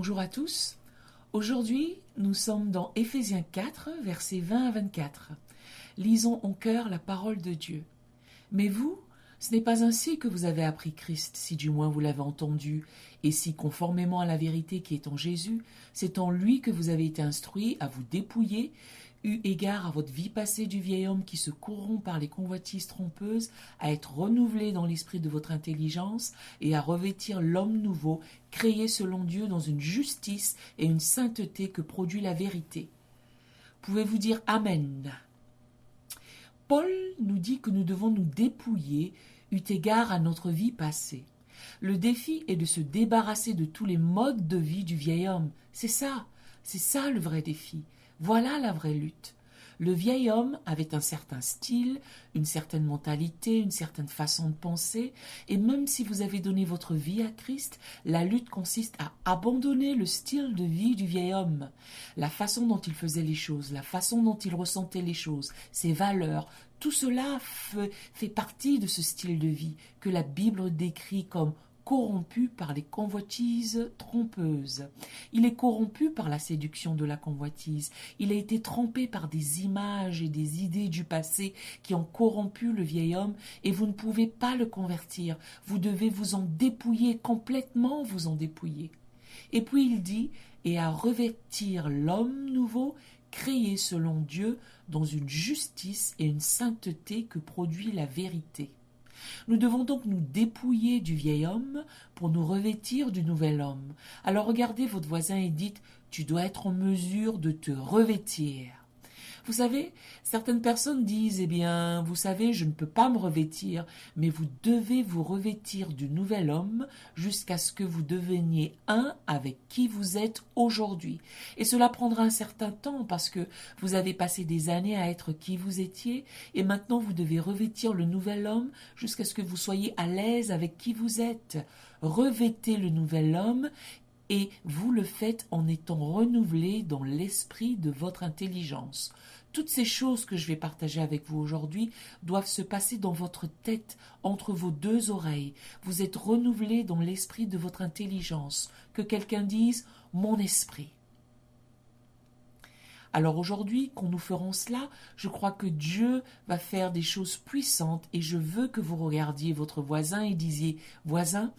Bonjour à tous. Aujourd'hui, nous sommes dans Éphésiens 4, versets 20 à 24. Lisons en cœur la parole de Dieu. Mais vous, ce n'est pas ainsi que vous avez appris Christ, si du moins vous l'avez entendu, et si, conformément à la vérité qui est en Jésus, c'est en lui que vous avez été instruits à vous dépouiller, eu égard à votre vie passée du vieil homme qui se corrompt par les convoitises trompeuses, à être renouvelé dans l'esprit de votre intelligence et à revêtir l'homme nouveau, créé selon Dieu dans une justice et une sainteté que produit la vérité. Pouvez-vous dire Amen? Paul nous dit que nous devons nous dépouiller eu égard à notre vie passée. Le défi est de se débarrasser de tous les modes de vie du vieil homme. C'est ça le vrai défi. Voilà la vraie lutte. Le vieil homme avait un certain style, une certaine mentalité, une certaine façon de penser, et même si vous avez donné votre vie à Christ, la lutte consiste à abandonner le style de vie du vieil homme, la façon dont il faisait les choses, la façon dont il ressentait les choses, ses valeurs. Tout cela fait partie de ce style de vie que la Bible décrit comme corrompu par les convoitises trompeuses. Il est corrompu par la séduction de la convoitise. Il a été trempé par des images et des idées du passé qui ont corrompu le vieil homme et vous ne pouvez pas le convertir. Vous devez vous en dépouiller, complètement vous en dépouiller. Et puis il dit « et à revêtir l'homme nouveau, créé selon Dieu, dans une justice et une sainteté que produit la vérité. » Nous devons donc nous dépouiller du vieil homme pour nous revêtir du nouvel homme. Alors regardez votre voisin et dites « tu dois être en mesure de te revêtir ». Vous savez, certaines personnes disent « eh bien, vous savez, je ne peux pas me revêtir », mais vous devez vous revêtir du nouvel homme jusqu'à ce que vous deveniez un avec qui vous êtes aujourd'hui. Et cela prendra un certain temps parce que vous avez passé des années à être qui vous étiez et maintenant vous devez revêtir le nouvel homme jusqu'à ce que vous soyez à l'aise avec qui vous êtes. Revêtez le nouvel homme. Et vous le faites en étant renouvelé dans l'esprit de votre intelligence. Toutes ces choses que je vais partager avec vous aujourd'hui doivent se passer dans votre tête, entre vos deux oreilles. Vous êtes renouvelé dans l'esprit de votre intelligence. Que quelqu'un dise « mon esprit ». Alors aujourd'hui, quand nous ferons cela, je crois que Dieu va faire des choses puissantes et je veux que vous regardiez votre voisin et disiez « voisin ».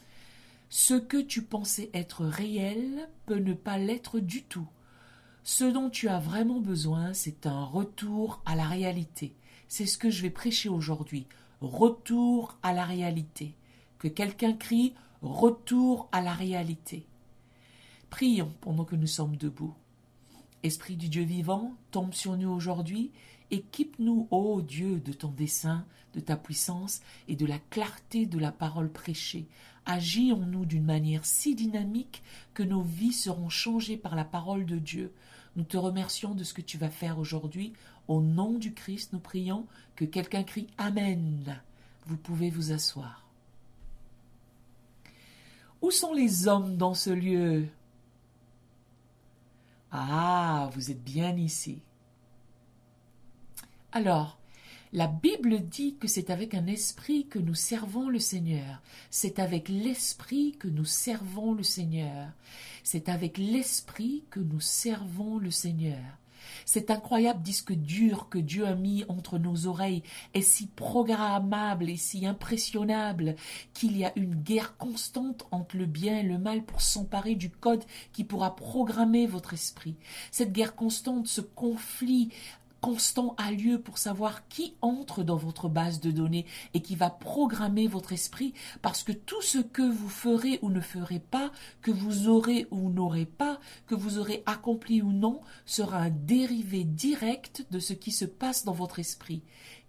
Ce que tu pensais être réel peut ne pas l'être du tout. Ce dont tu as vraiment besoin, c'est un retour à la réalité. C'est ce que je vais prêcher aujourd'hui. Retour à la réalité. Que quelqu'un crie « Retour à la réalité ». Prions pendant que nous sommes debout. Esprit du Dieu vivant, tombe sur nous aujourd'hui. Équipe-nous, ô Dieu, de ton dessein, de ta puissance et de la clarté de la parole prêchée. Agis en nous d'une manière si dynamique que nos vies seront changées par la parole de Dieu. Nous te remercions de ce que tu vas faire aujourd'hui. Au nom du Christ, nous prions que quelqu'un crie « Amen ». Vous pouvez vous asseoir. Où sont les hommes dans ce lieu? Ah, vous êtes bien ici. Alors, la Bible dit que c'est avec un esprit que nous servons le Seigneur. C'est avec l'esprit que nous servons le Seigneur. C'est avec l'esprit que nous servons le Seigneur. Cet incroyable disque dur que Dieu a mis entre nos oreilles est si programmable et si impressionnable qu'il y a une guerre constante entre le bien et le mal pour s'emparer du code qui pourra programmer votre esprit. Cette guerre constante, ce conflit constant a lieu pour savoir qui entre dans votre base de données et qui va programmer votre esprit parce que tout ce que vous ferez ou ne ferez pas, que vous aurez ou n'aurez pas, que vous aurez accompli ou non, sera un dérivé direct de ce qui se passe dans votre esprit.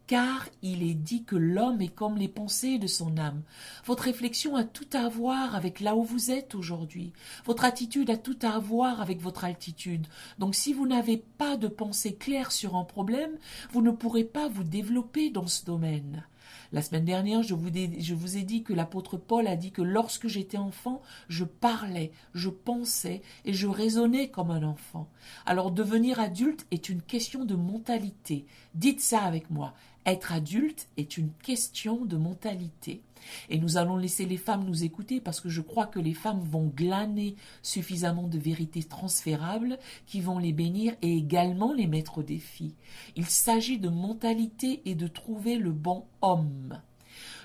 Car il est dit que l'homme est comme les pensées de son âme. Votre réflexion a tout à voir avec là où vous êtes aujourd'hui. Votre attitude a tout à voir avec votre altitude. Donc si vous n'avez pas de pensée claire sur un problème, vous ne pourrez pas vous développer dans ce domaine. La semaine dernière, je vous ai dit que l'apôtre Paul a dit que lorsque j'étais enfant, je parlais, je pensais et je raisonnais comme un enfant. Alors devenir adulte est une question de mentalité. Dites ça avec moi. Être adulte est une question de mentalité. Et nous allons laisser les femmes nous écouter parce que je crois que les femmes vont glaner suffisamment de vérités transférables qui vont les bénir et également les mettre au défi. Il s'agit de mentalité et de trouver le bon homme.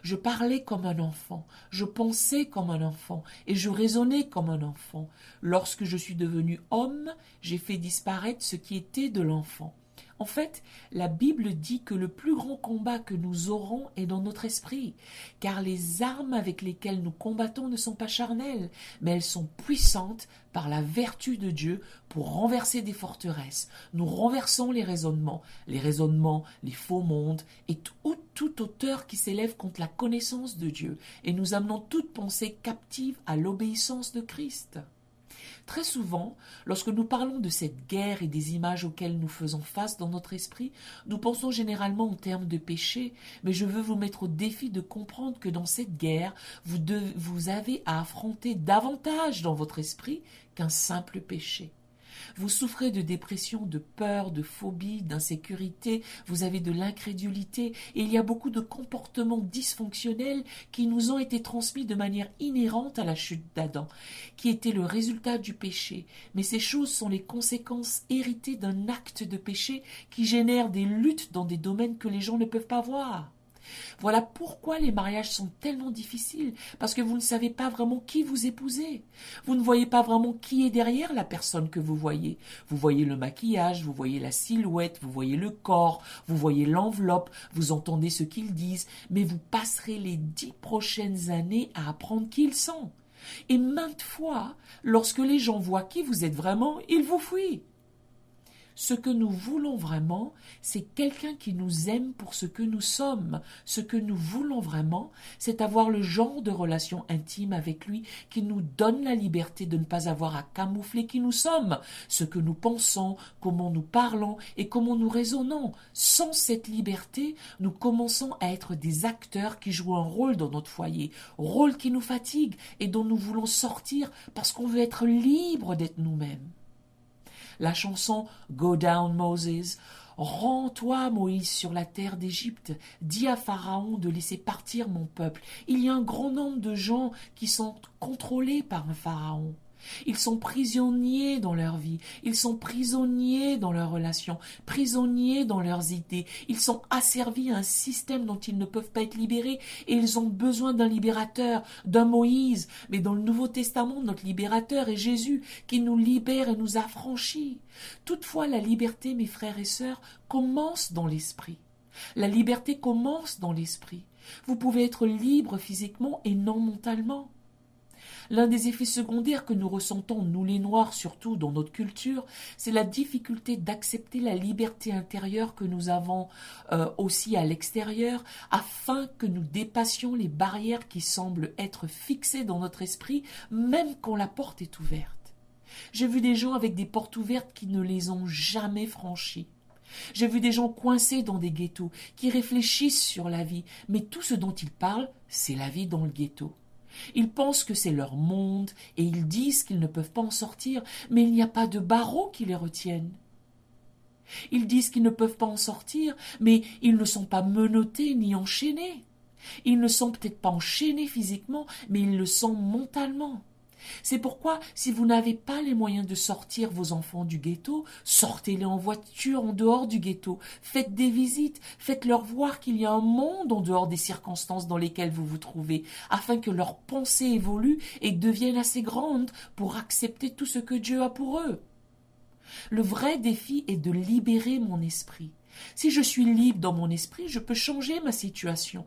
Je parlais comme un enfant, je pensais comme un enfant et je raisonnais comme un enfant. Lorsque je suis devenu homme, j'ai fait disparaître ce qui était de l'enfant. En fait, la Bible dit que le plus grand combat que nous aurons est dans notre esprit, car les armes avec lesquelles nous combattons ne sont pas charnelles, mais elles sont puissantes par la vertu de Dieu pour renverser des forteresses. Nous renversons les raisonnements, les faux mondes et toute hauteur qui s'élève contre la connaissance de Dieu, et nous amenons toute pensée captive à l'obéissance de Christ. Très souvent, lorsque nous parlons de cette guerre et des images auxquelles nous faisons face dans notre esprit, nous pensons généralement en termes de péché, mais je veux vous mettre au défi de comprendre que dans cette guerre, vous avez à affronter davantage dans votre esprit qu'un simple péché. Vous souffrez de dépression, de peur, de phobie, d'insécurité, vous avez de l'incrédulité et il y a beaucoup de comportements dysfonctionnels qui nous ont été transmis de manière inhérente à la chute d'Adam, qui était le résultat du péché. Mais ces choses sont les conséquences héritées d'un acte de péché qui génère des luttes dans des domaines que les gens ne peuvent pas voir. Voilà pourquoi les mariages sont tellement difficiles, parce que vous ne savez pas vraiment qui vous épousez. Vous ne voyez pas vraiment qui est derrière la personne que vous voyez. Vous voyez le maquillage, vous voyez la silhouette, vous voyez le corps, vous voyez l'enveloppe, vous entendez ce qu'ils disent, mais vous passerez les 10 prochaines années à apprendre qui ils sont. Et maintes fois, lorsque les gens voient qui vous êtes vraiment, ils vous fuient. Ce que nous voulons vraiment, c'est quelqu'un qui nous aime pour ce que nous sommes. Ce que nous voulons vraiment, c'est avoir le genre de relation intime avec lui qui nous donne la liberté de ne pas avoir à camoufler qui nous sommes, ce que nous pensons, comment nous parlons et comment nous raisonnons. Sans cette liberté, nous commençons à être des acteurs qui jouent un rôle dans notre foyer, rôle qui nous fatigue et dont nous voulons sortir parce qu'on veut être libre d'être nous-mêmes. La chanson « Go down Moses » « Rends-toi, Moïse, sur la terre d'Égypte. Dis à Pharaon de laisser partir mon peuple. » Il y a un grand nombre de gens qui sont contrôlés par un Pharaon. Ils sont prisonniers dans leur vie, ils sont prisonniers dans leurs relations, prisonniers dans leurs idées, ils sont asservis à un système dont ils ne peuvent pas être libérés et ils ont besoin d'un libérateur, d'un Moïse. Mais dans le Nouveau Testament, notre libérateur est Jésus qui nous libère et nous affranchit. Toutefois, la liberté, mes frères et sœurs, commence dans l'esprit. La liberté commence dans l'esprit. Vous pouvez être libre physiquement et non mentalement. L'un des effets secondaires que nous ressentons, nous les Noirs, surtout dans notre culture, c'est la difficulté d'accepter la liberté intérieure que nous avons aussi à l'extérieur, afin que nous dépassions les barrières qui semblent être fixées dans notre esprit, même quand la porte est ouverte. J'ai vu des gens avec des portes ouvertes qui ne les ont jamais franchies. J'ai vu des gens coincés dans des ghettos, qui réfléchissent sur la vie, mais tout ce dont ils parlent, c'est la vie dans le ghetto. Ils pensent que c'est leur monde et ils disent qu'ils ne peuvent pas en sortir, mais il n'y a pas de barreaux qui les retiennent. Ils disent qu'ils ne peuvent pas en sortir, mais ils ne sont pas menottés ni enchaînés. Ils ne sont peut-être pas enchaînés physiquement, mais ils le sont mentalement. C'est pourquoi, si vous n'avez pas les moyens de sortir vos enfants du ghetto, sortez-les en voiture en dehors du ghetto, faites des visites, faites-leur voir qu'il y a un monde en dehors des circonstances dans lesquelles vous vous trouvez, afin que leur pensée évolue et devienne assez grande pour accepter tout ce que Dieu a pour eux. Le vrai défi est de libérer mon esprit. Si je suis libre dans mon esprit, je peux changer ma situation.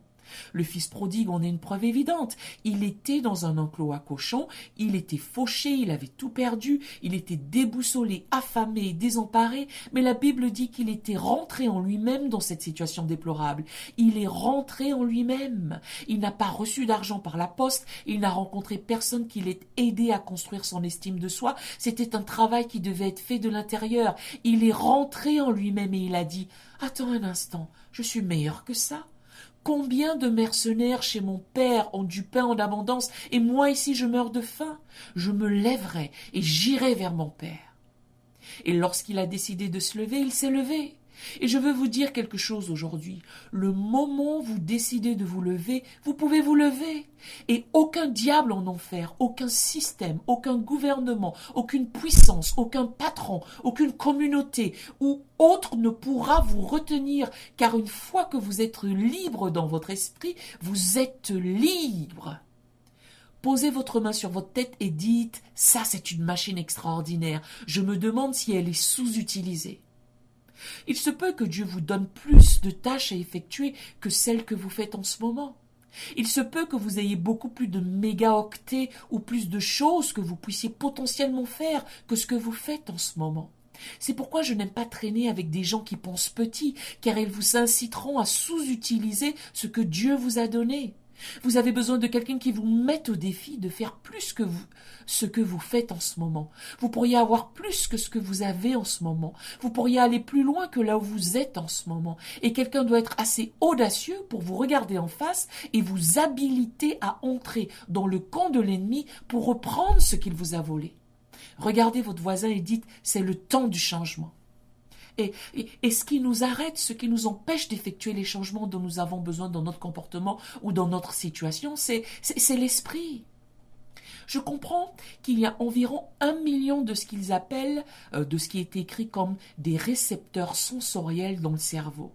Le fils prodigue en est une preuve évidente. Il était dans un enclos à cochons, il était fauché, il avait tout perdu, il était déboussolé, affamé, désemparé, mais la Bible dit qu'il était rentré en lui-même dans cette situation déplorable. Il est rentré en lui-même. Il n'a pas reçu d'argent par la poste, il n'a rencontré personne qui l'ait aidé à construire son estime de soi. C'était un travail qui devait être fait de l'intérieur. Il est rentré en lui-même et il a dit « Attends un instant, je suis meilleur que ça ». Combien de mercenaires chez mon père ont du pain en abondance et moi ici je meurs de faim? Je me lèverai et j'irai vers mon père. Et lorsqu'il a décidé de se lever, il s'est levé. Et je veux vous dire quelque chose aujourd'hui. Le moment où vous décidez de vous lever, vous pouvez vous lever. Et aucun diable en enfer, aucun système, aucun gouvernement, aucune puissance, aucun patron, aucune communauté ou autre ne pourra vous retenir. Car une fois que vous êtes libre dans votre esprit, vous êtes libre. Posez votre main sur votre tête et dites « Ça, c'est une machine extraordinaire. Je me demande si elle est sous-utilisée. » Il se peut que Dieu vous donne plus de tâches à effectuer que celles que vous faites en ce moment. Il se peut que vous ayez beaucoup plus de mégaoctets ou plus de choses que vous puissiez potentiellement faire que ce que vous faites en ce moment. C'est pourquoi je n'aime pas traîner avec des gens qui pensent petit, car ils vous inciteront à sous-utiliser ce que Dieu vous a donné. Vous avez besoin de quelqu'un qui vous mette au défi de faire plus que ce que vous faites en ce moment. Vous pourriez avoir plus que ce que vous avez en ce moment. Vous pourriez aller plus loin que là où vous êtes en ce moment. Et quelqu'un doit être assez audacieux pour vous regarder en face et vous habiliter à entrer dans le camp de l'ennemi pour reprendre ce qu'il vous a volé. Regardez votre voisin et dites « c'est le temps du changement ». Et ce qui nous arrête, ce qui nous empêche d'effectuer les changements dont nous avons besoin dans notre comportement ou dans notre situation, c'est l'esprit. Je comprends qu'il y a environ 1 million de ce qu'ils appellent, de ce qui est écrit comme des récepteurs sensoriels dans le cerveau.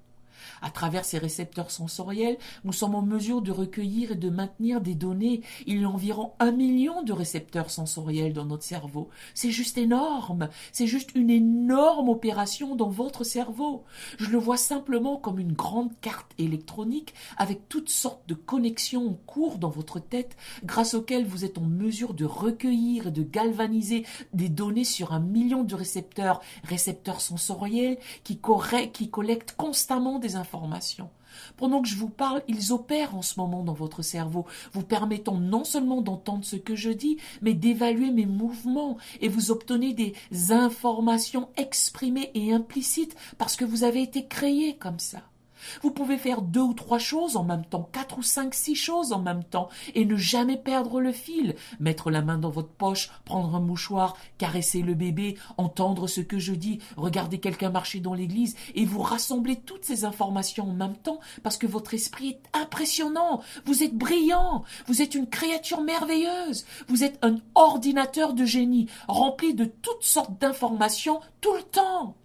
À travers ces récepteurs sensoriels, nous sommes en mesure de recueillir et de maintenir des données. Il y a environ 1 million de récepteurs sensoriels dans notre cerveau. C'est juste énorme. C'est juste une énorme opération dans votre cerveau. Je le vois simplement comme une grande carte électronique avec toutes sortes de connexions en cours dans votre tête grâce auxquelles vous êtes en mesure de recueillir et de galvaniser des données sur 1 million de récepteurs sensoriels qui collectent constamment des informations. Pendant que je vous parle, ils opèrent en ce moment dans votre cerveau, vous permettant non seulement d'entendre ce que je dis, mais d'évaluer mes mouvements, et vous obtenez des informations exprimées et implicites parce que vous avez été créé comme ça. Vous pouvez faire 2 ou 3 choses en même temps, 4 ou 5, 6 choses en même temps, et ne jamais perdre le fil. Mettre la main dans votre poche, prendre un mouchoir, caresser le bébé, entendre ce que je dis, regarder quelqu'un marcher dans l'église, et vous rassembler toutes ces informations en même temps, parce que votre esprit est impressionnant. Vous êtes brillant, vous êtes une créature merveilleuse, vous êtes un ordinateur de génie, rempli de toutes sortes d'informations tout le temps.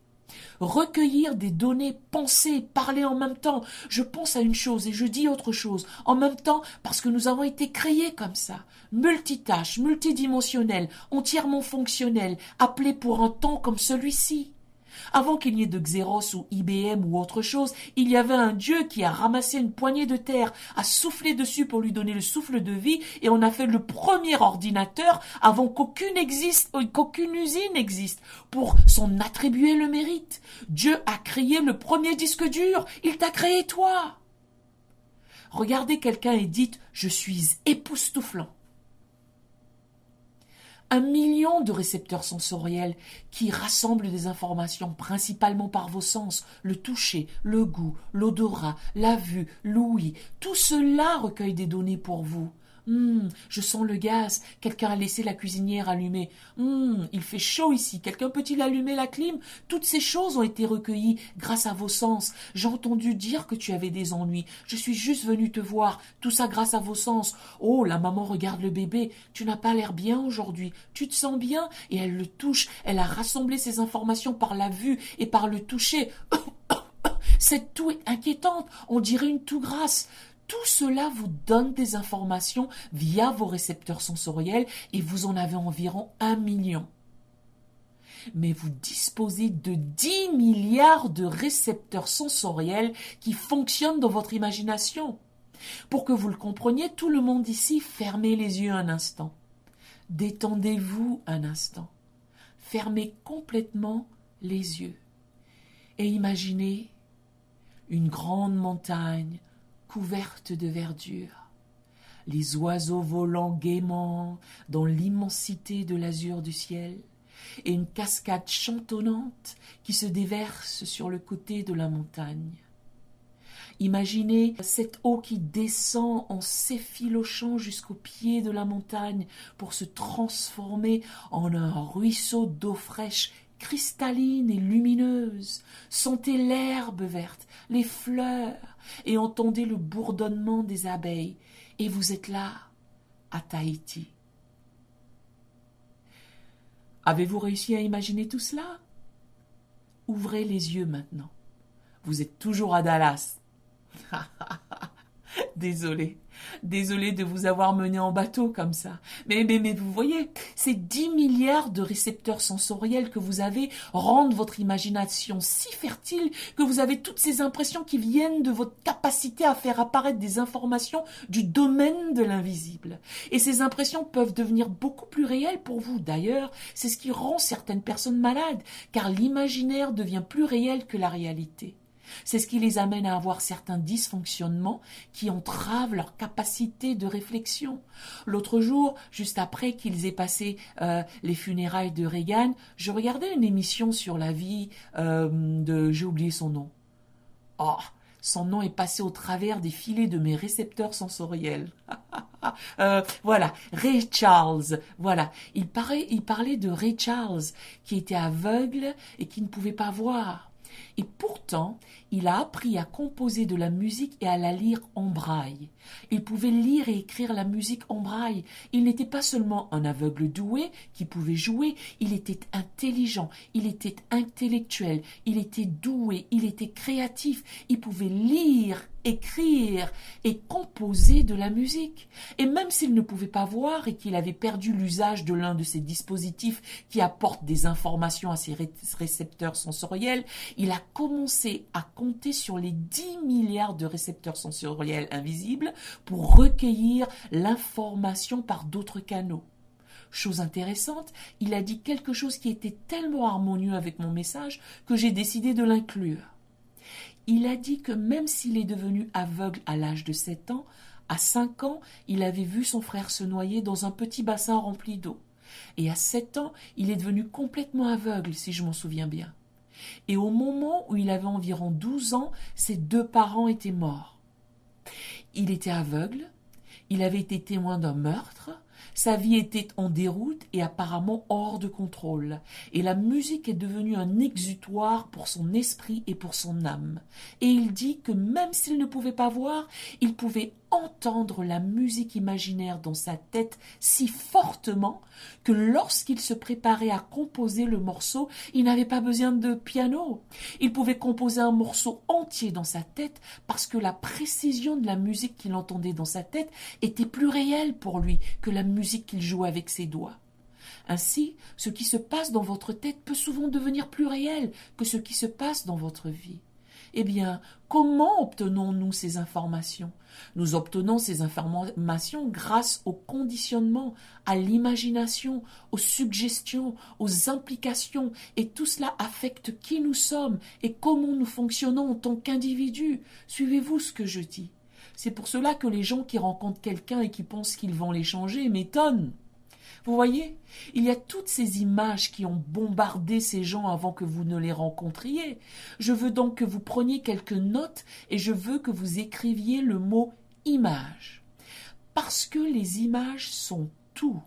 Recueillir des données, penser, parler en même temps. Je pense à une chose et je dis autre chose en même temps parce que nous avons été créés comme ça. Multitâches, multidimensionnels, entièrement fonctionnels, appelés pour un temps comme celui-ci. Avant qu'il n'y ait de Xerox ou IBM ou autre chose, il y avait un Dieu qui a ramassé une poignée de terre, a soufflé dessus pour lui donner le souffle de vie, et on a fait le premier ordinateur avant qu'aucune usine existe, pour s'en attribuer le mérite. Dieu a créé le premier disque dur, il t'a créé toi. Regardez quelqu'un et dites « Je suis époustouflant ». 1 million de récepteurs sensoriels qui rassemblent des informations principalement par vos sens, le toucher, le goût, l'odorat, la vue, l'ouïe. Tout cela recueille des données pour vous. Je sens le gaz. Quelqu'un a laissé la cuisinière allumée. Il fait chaud ici. Quelqu'un peut-il allumer la clim? Toutes ces choses ont été recueillies grâce à vos sens. J'ai entendu dire que tu avais des ennuis. Je suis juste venue te voir. Tout ça grâce à vos sens. Oh, la maman regarde le bébé. Tu n'as pas l'air bien aujourd'hui. Tu te sens bien? Et elle le touche. Elle a rassemblé ces informations par la vue et par le toucher. Cette toux est inquiétante. On dirait une toux grasse. Tout cela vous donne des informations via vos récepteurs sensoriels et vous en avez environ 1 million. Mais vous disposez de 10 milliards de récepteurs sensoriels qui fonctionnent dans votre imagination. Pour que vous le compreniez, tout le monde ici, fermez les yeux un instant. Détendez-vous un instant. Fermez complètement les yeux. Et imaginez une grande montagne couverte de verdure, les oiseaux volant gaiement dans l'immensité de l'azur du ciel, et une cascade chantonnante qui se déverse sur le côté de la montagne. Imaginez cette eau qui descend en s'effilochant jusqu'au pied de la montagne pour se transformer en un ruisseau d'eau fraîche cristalline et lumineuse. Sentez l'herbe verte, les fleurs, et entendez le bourdonnement des abeilles. Et vous êtes là, à Tahiti. Avez-vous réussi à imaginer tout cela? Ouvrez les yeux maintenant. Vous êtes toujours à Dallas. Désolé de vous avoir mené en bateau comme ça. Mais vous voyez, ces 10 milliards de récepteurs sensoriels que vous avez rendent votre imagination si fertile que vous avez toutes ces impressions qui viennent de votre capacité à faire apparaître des informations du domaine de l'invisible. Et ces impressions peuvent devenir beaucoup plus réelles pour vous. D'ailleurs, c'est ce qui rend certaines personnes malades, car l'imaginaire devient plus réel que la réalité. C'est ce qui les amène à avoir certains dysfonctionnements qui entravent leur capacité de réflexion. L'autre jour, juste après qu'ils aient passé les funérailles de Reagan, je regardais une émission sur la vie j'ai oublié son nom. Oh, son nom est passé au travers des filets de mes récepteurs sensoriels. Voilà, Ray Charles. Voilà, il parlait de Ray Charles qui était aveugle et qui ne pouvait pas voir. Et pourtant, il a appris à composer de la musique et à la lire en braille. Il pouvait lire et écrire la musique en braille. Il n'était pas seulement un aveugle doué qui pouvait jouer, il était intelligent, il était intellectuel, il était doué, il était créatif, il pouvait lire, écrire et composer de la musique. Et même s'il ne pouvait pas voir et qu'il avait perdu l'usage de l'un de ces dispositifs qui apportent des informations à ses récepteurs sensoriels, il a commencé à compter sur les 10 milliards de récepteurs sensoriels invisibles pour recueillir l'information par d'autres canaux. Chose intéressante, il a dit quelque chose qui était tellement harmonieux avec mon message que j'ai décidé de l'inclure. Il a dit que même s'il est devenu aveugle à l'âge de 7 ans, à 5 ans, il avait vu son frère se noyer dans un petit bassin rempli d'eau. Et à 7 ans, il est devenu complètement aveugle, si je m'en souviens bien. Et au moment où il avait environ 12 ans, ses 2 parents étaient morts. Il était aveugle, il avait été témoin d'un meurtre, sa vie était en déroute et apparemment hors de contrôle. Et la musique est devenue un exutoire pour son esprit et pour son âme. Et il dit que même s'il ne pouvait pas voir, il pouvait entendre la musique imaginaire dans sa tête si fortement que lorsqu'il se préparait à composer le morceau, il n'avait pas besoin de piano. Il pouvait composer un morceau entier dans sa tête parce que la précision de la musique qu'il entendait dans sa tête était plus réelle pour lui que la musique qu'il jouait avec ses doigts. Ainsi, ce qui se passe dans votre tête peut souvent devenir plus réel que ce qui se passe dans votre vie. Eh bien, comment obtenons-nous ces informations? Nous obtenons ces informations grâce au conditionnement, à l'imagination, aux suggestions, aux implications, et tout cela affecte qui nous sommes et comment nous fonctionnons en tant qu'individus. Suivez-vous ce que je dis? C'est pour cela que les gens qui rencontrent quelqu'un et qui pensent qu'ils vont l'échanger m'étonnent. Vous voyez, il y a toutes ces images qui ont bombardé ces gens avant que vous ne les rencontriez. Je veux donc que vous preniez quelques notes et je veux que vous écriviez le mot « image ». Parce que les images sont tout.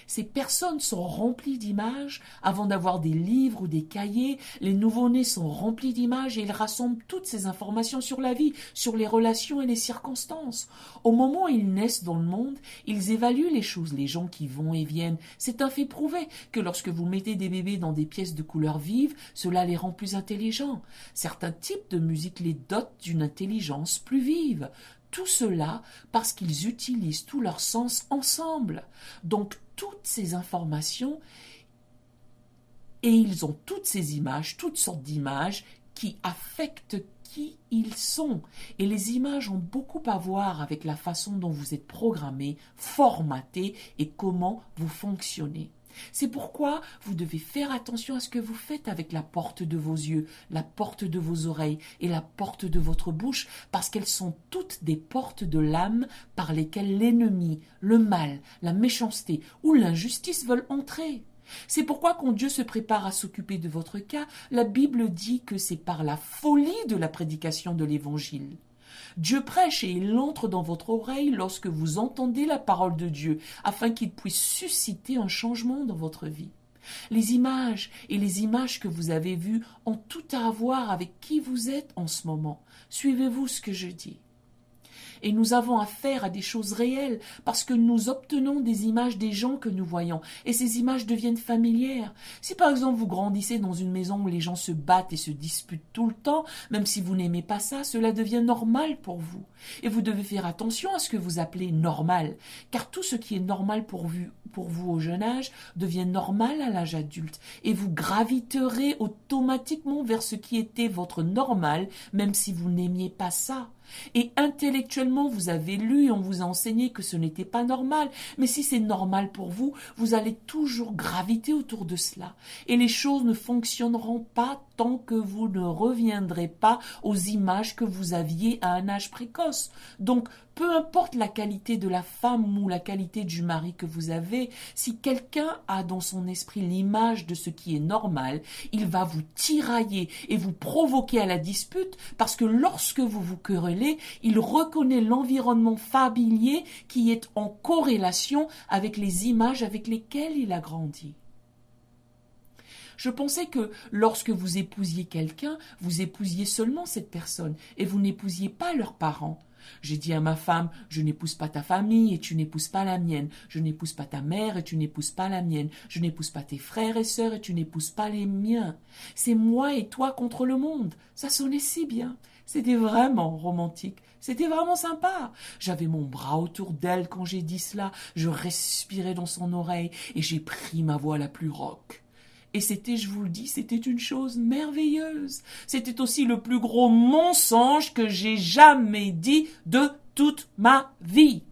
Ces personnes sont remplies d'images avant d'avoir des livres ou des cahiers. Les nouveau-nés sont remplis d'images et ils rassemblent toutes ces informations sur la vie, sur les relations et les circonstances. Au moment où ils naissent dans le monde, ils évaluent les choses, les gens qui vont et viennent. C'est un fait prouvé que lorsque vous mettez des bébés dans des pièces de couleurs vives, cela les rend plus intelligents. Certains types de musique les dotent d'une intelligence plus vive. Tout cela parce qu'ils utilisent tous leurs sens ensemble. Donc, toutes ces informations, et ils ont toutes ces images, toutes sortes d'images qui affectent qui ils sont. Et les images ont beaucoup à voir avec la façon dont vous êtes programmé, formaté et comment vous fonctionnez. C'est pourquoi vous devez faire attention à ce que vous faites avec la porte de vos yeux, la porte de vos oreilles et la porte de votre bouche, parce qu'elles sont toutes des portes de l'âme par lesquelles l'ennemi, le mal, la méchanceté ou l'injustice veulent entrer. C'est pourquoi quand Dieu se prépare à s'occuper de votre cas, la Bible dit que c'est par la folie de la prédication de l'Évangile. Dieu prêche et il entre dans votre oreille lorsque vous entendez la parole de Dieu, afin qu'il puisse susciter un changement dans votre vie. Les images et les images que vous avez vues ont tout à voir avec qui vous êtes en ce moment. Suivez-vous ce que je dis. Et nous avons affaire à des choses réelles parce que nous obtenons des images des gens que nous voyons et ces images deviennent familières. Si par exemple vous grandissez dans une maison où les gens se battent et se disputent tout le temps, même si vous n'aimez pas ça, cela devient normal pour vous. Et vous devez faire attention à ce que vous appelez normal, car tout ce qui est normal pour vous au jeune âge devient normal à l'âge adulte et vous graviterez automatiquement vers ce qui était votre normal, même si vous n'aimiez pas ça. Et intellectuellement, vous avez lu et on vous a enseigné que ce n'était pas normal. Mais si c'est normal pour vous, vous allez toujours graviter autour de cela. Et les choses ne fonctionneront pas tant que vous ne reviendrez pas aux images que vous aviez à un âge précoce. Donc, peu importe la qualité de la femme ou la qualité du mari que vous avez, si quelqu'un a dans son esprit l'image de ce qui est normal, il va vous tirailler et vous provoquer à la dispute parce que lorsque vous vous querellez, il reconnaît l'environnement familier qui est en corrélation avec les images avec lesquelles il a grandi. Je pensais que lorsque vous épousiez quelqu'un, vous épousiez seulement cette personne et vous n'épousiez pas leurs parents. J'ai dit à ma femme, je n'épouse pas ta famille et tu n'épouses pas la mienne. Je n'épouse pas ta mère et tu n'épouses pas la mienne. Je n'épouse pas tes frères et sœurs et tu n'épouses pas les miens. C'est moi et toi contre le monde. Ça sonnait si bien. C'était vraiment romantique. C'était vraiment sympa. J'avais mon bras autour d'elle quand j'ai dit cela. Je respirais dans son oreille et j'ai pris ma voix la plus rauque. Et c'était, je vous le dis, c'était une chose merveilleuse. C'était aussi le plus gros mensonge que j'ai jamais dit de toute ma vie.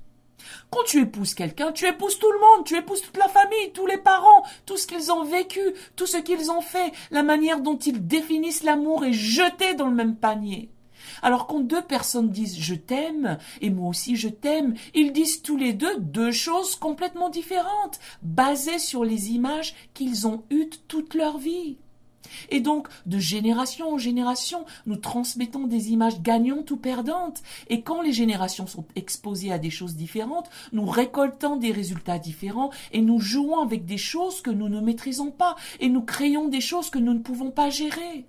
Quand tu épouses quelqu'un, tu épouses tout le monde, tu épouses toute la famille, tous les parents, tout ce qu'ils ont vécu, tout ce qu'ils ont fait, la manière dont ils définissent l'amour est jeté dans le même panier. Alors quand deux personnes disent « je t'aime » et moi aussi je t'aime, ils disent tous les deux choses complètement différentes, basées sur les images qu'ils ont eues toute leur vie. Et donc, de génération en génération, nous transmettons des images gagnantes ou perdantes. Et quand les générations sont exposées à des choses différentes, nous récoltons des résultats différents et nous jouons avec des choses que nous ne maîtrisons pas et nous créons des choses que nous ne pouvons pas gérer.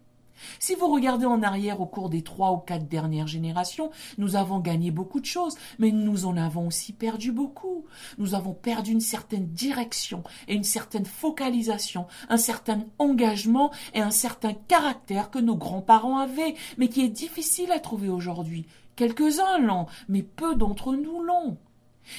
Si vous regardez en arrière au cours des 3 ou 4 dernières générations, nous avons gagné beaucoup de choses, mais nous en avons aussi perdu beaucoup. Nous avons perdu une certaine direction et une certaine focalisation, un certain engagement et un certain caractère que nos grands-parents avaient, mais qui est difficile à trouver aujourd'hui. Quelques-uns l'ont, mais peu d'entre nous l'ont.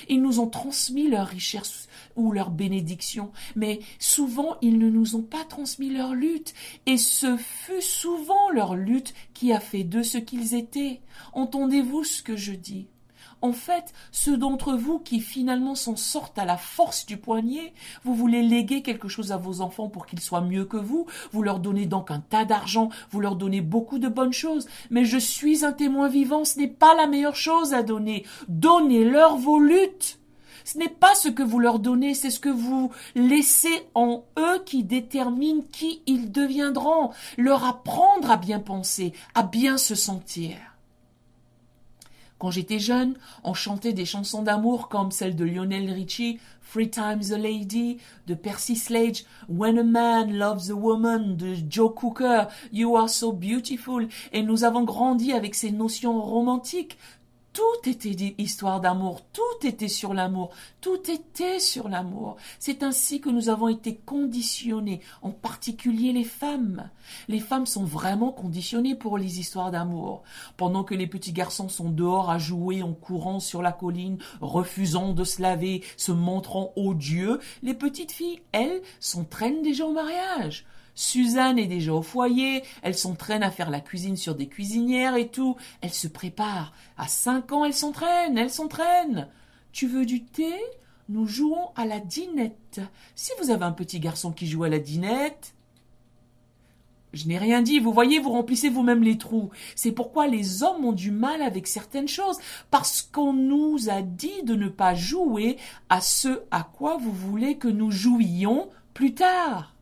Ils nous ont transmis leur richesse ou leur bénédiction, mais souvent ils ne nous ont pas transmis leur lutte, et ce fut souvent leur lutte qui a fait d'eux ce qu'ils étaient. Entendez-vous ce que je dis ? En fait, ceux d'entre vous qui finalement s'en sortent à la force du poignet, vous voulez léguer quelque chose à vos enfants pour qu'ils soient mieux que vous leur donnez donc un tas d'argent, vous leur donnez beaucoup de bonnes choses, mais je suis un témoin vivant, ce n'est pas la meilleure chose à donner. Donnez-leur vos luttes. Ce n'est pas ce que vous leur donnez, c'est ce que vous laissez en eux qui détermine qui ils deviendront. Leur apprendre à bien penser, à bien se sentir. Quand j'étais jeune, on chantait des chansons d'amour comme celle de Lionel Richie, Three Times a Lady, de Percy Sledge, When a Man Loves a Woman, de Joe Cooker, You Are So Beautiful, et nous avons grandi avec ces notions romantiques. Tout était des histoires d'amour, tout était sur l'amour, tout était sur l'amour. C'est ainsi que nous avons été conditionnés, en particulier les femmes. Les femmes sont vraiment conditionnées pour les histoires d'amour. Pendant que les petits garçons sont dehors à jouer en courant sur la colline, refusant de se laver, se montrant odieux, les petites filles, elles, s'entraînent déjà au mariage. Suzanne est déjà au foyer, elle s'entraîne à faire la cuisine sur des cuisinières et tout. Elle se prépare. À 5 ans, elle s'entraîne. Tu veux du thé ? Nous jouons à la dinette. Si vous avez un petit garçon qui joue à la dinette... Je n'ai rien dit, vous voyez, vous remplissez vous-même les trous. C'est pourquoi les hommes ont du mal avec certaines choses, parce qu'on nous a dit de ne pas jouer à ce à quoi vous voulez que nous jouions plus tard.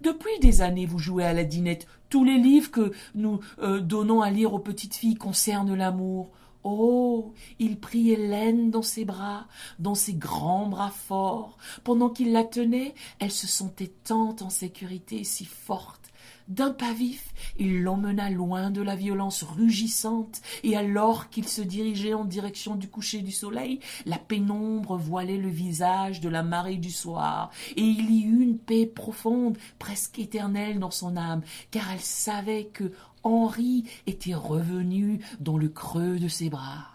Depuis des années, vous jouez à la dinette Tous les livres que nous donnons à lire aux petites filles concernent l'amour. Oh, il prit Hélène dans ses bras, dans ses grands bras forts. Pendant qu'il la tenait, elle se sentait tant en sécurité, si forte. D'un pas vif, il l'emmena loin de la violence rugissante, et alors qu'il se dirigeait en direction du coucher du soleil, la pénombre voilait le visage de la marée du soir, et il y eut une paix profonde, presque éternelle dans son âme, car elle savait que Henri était revenu dans le creux de ses bras.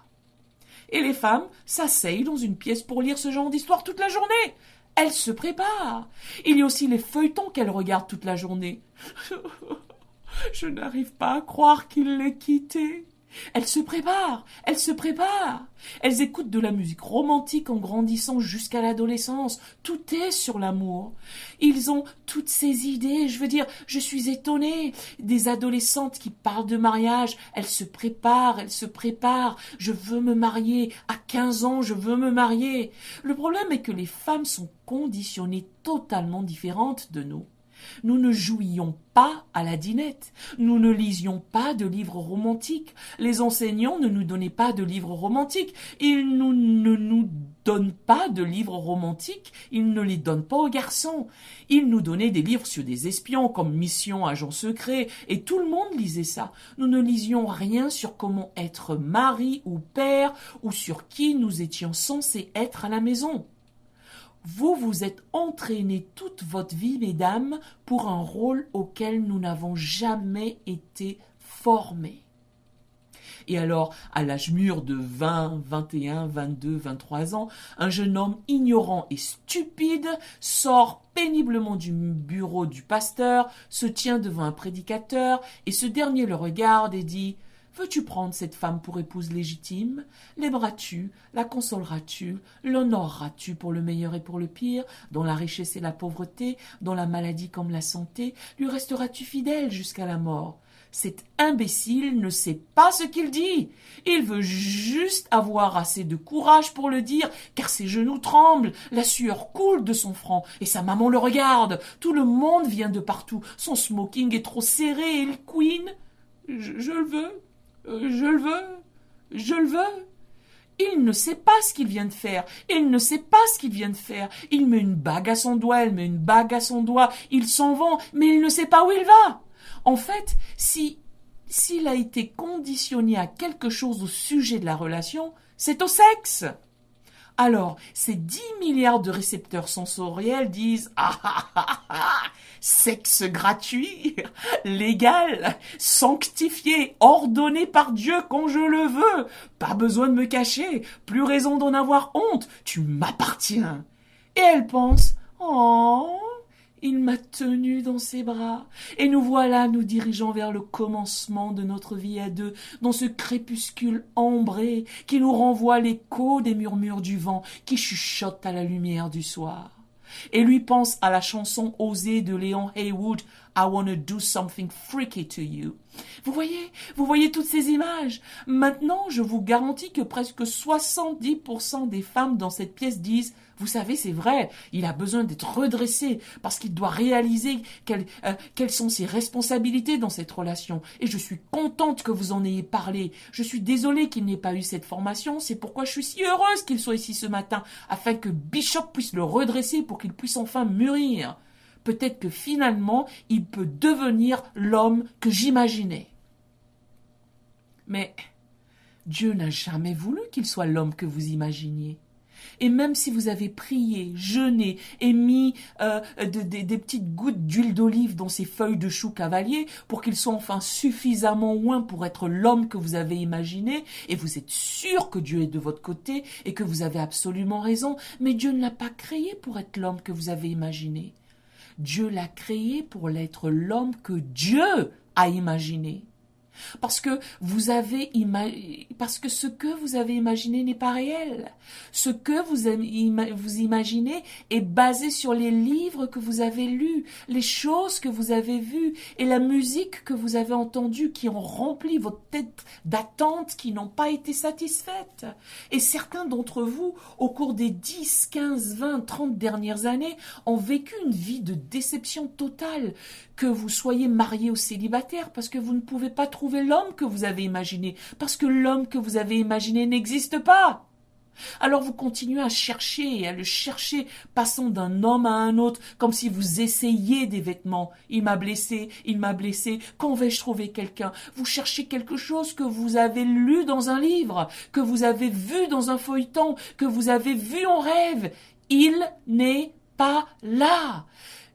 Et les femmes s'asseyent dans une pièce pour lire ce genre d'histoire toute la journée. Elles se préparent. Il y a aussi les feuilletons qu'elles regardent toute la journée. Je n'arrive pas à croire qu'il l'ait quitté. Elles se préparent, elles se préparent. Elles écoutent de la musique romantique en grandissant jusqu'à l'adolescence. Tout est sur l'amour. Ils ont toutes ces idées. Je suis étonnée. Des adolescentes qui parlent de mariage. Elles se préparent, elles se préparent. Je veux me marier. À 15 ans, je veux me marier. Le problème est que les femmes sont conditionnées totalement différentes de nous. Nous ne jouions pas à la dinette, nous ne lisions pas de livres romantiques, les enseignants ne nous donnaient pas de livres romantiques, ils ne nous donnent pas de livres romantiques, ils ne les donnent pas aux garçons. Ils nous donnaient des livres sur des espions comme Mission Agent Secret, et tout le monde lisait ça. Nous ne lisions rien sur comment être mari ou père, ou sur qui nous étions censés être à la maison. Vous vous êtes entraînés toute votre vie, mesdames, pour un rôle auquel nous n'avons jamais été formés. Et alors, à l'âge mûr de 20, 21, 22, 23 ans, un jeune homme ignorant et stupide sort péniblement du bureau du pasteur, se tient devant un prédicateur, et ce dernier le regarde et dit « Veux-tu prendre cette femme pour épouse légitime? L'aimeras-tu? La consoleras-tu? L'honoreras-tu pour le meilleur et pour le pire? Dans la richesse et la pauvreté, dans la maladie comme la santé, lui resteras-tu fidèle jusqu'à la mort? » Cet imbécile ne sait pas ce qu'il dit. Il veut juste avoir assez de courage pour le dire, car ses genoux tremblent, la sueur coule de son front, et sa maman le regarde. Tout le monde vient de partout. Son smoking est trop serré, et il couine. Je le veux. Je le veux, je le veux. Il ne sait pas ce qu'il vient de faire. Il ne sait pas ce qu'il vient de faire. Il met une bague à son doigt, elle met une bague à son doigt. Il s'en va, mais il ne sait pas où il va. En fait, s'il a été conditionné à quelque chose au sujet de la relation, c'est au sexe. Alors, ces 10 milliards de récepteurs sensoriels disent « Ah ah ah ah, sexe gratuit, légal, sanctifié, ordonné par Dieu quand je le veux, pas besoin de me cacher, plus raison d'en avoir honte, tu m'appartiens. » Et elle pense « Oh, il m'a tenu dans ses bras, et nous voilà nous dirigeant vers le commencement de notre vie à deux, dans ce crépuscule ambré qui nous renvoie l'écho des murmures du vent qui chuchote à la lumière du soir. » Et lui pense à la chanson osée de Léon Haywood, « I wanna do something freaky to you ». Vous voyez toutes ces images. Maintenant, je vous garantis que presque 70% des femmes dans cette pièce disent « Vous savez, c'est vrai, il a besoin d'être redressé parce qu'il doit réaliser quelles sont ses responsabilités dans cette relation. Et je suis contente que vous en ayez parlé. Je suis désolée qu'il n'ait pas eu cette formation. C'est pourquoi je suis si heureuse qu'il soit ici ce matin, afin que Bishop puisse le redresser pour qu'il puisse enfin mûrir. Peut-être que finalement, il peut devenir l'homme que j'imaginais. » Mais Dieu n'a jamais voulu qu'il soit l'homme que vous imaginiez. Et même si vous avez prié, jeûné et mis des petites gouttes d'huile d'olive dans ces feuilles de chou cavalier pour qu'ils soient enfin suffisamment oints pour être l'homme que vous avez imaginé, et vous êtes sûr que Dieu est de votre côté et que vous avez absolument raison, mais Dieu ne l'a pas créé pour être l'homme que vous avez imaginé. Dieu l'a créé pour être l'homme que Dieu a imaginé. Parce que parce que ce que vous avez imaginé n'est pas réel. Ce que vous imaginez est basé sur les livres que vous avez lus, les choses que vous avez vues et la musique que vous avez entendue qui ont rempli votre tête d'attentes qui n'ont pas été satisfaites. Et certains d'entre vous, au cours des 10, 15, 20, 30 dernières années, ont vécu une vie de déception totale, que vous soyez marié ou célibataire, parce que vous ne pouvez pas trouver l'homme que vous avez imaginé, parce que l'homme que vous avez imaginé n'existe pas. Alors vous continuez à chercher et à le chercher, passant d'un homme à un autre, comme si vous essayiez des vêtements. Il m'a blessé, quand vais-je trouver quelqu'un? Vous cherchez quelque chose que vous avez lu dans un livre, que vous avez vu dans un feuilleton, que vous avez vu en rêve. Il n'est pas là.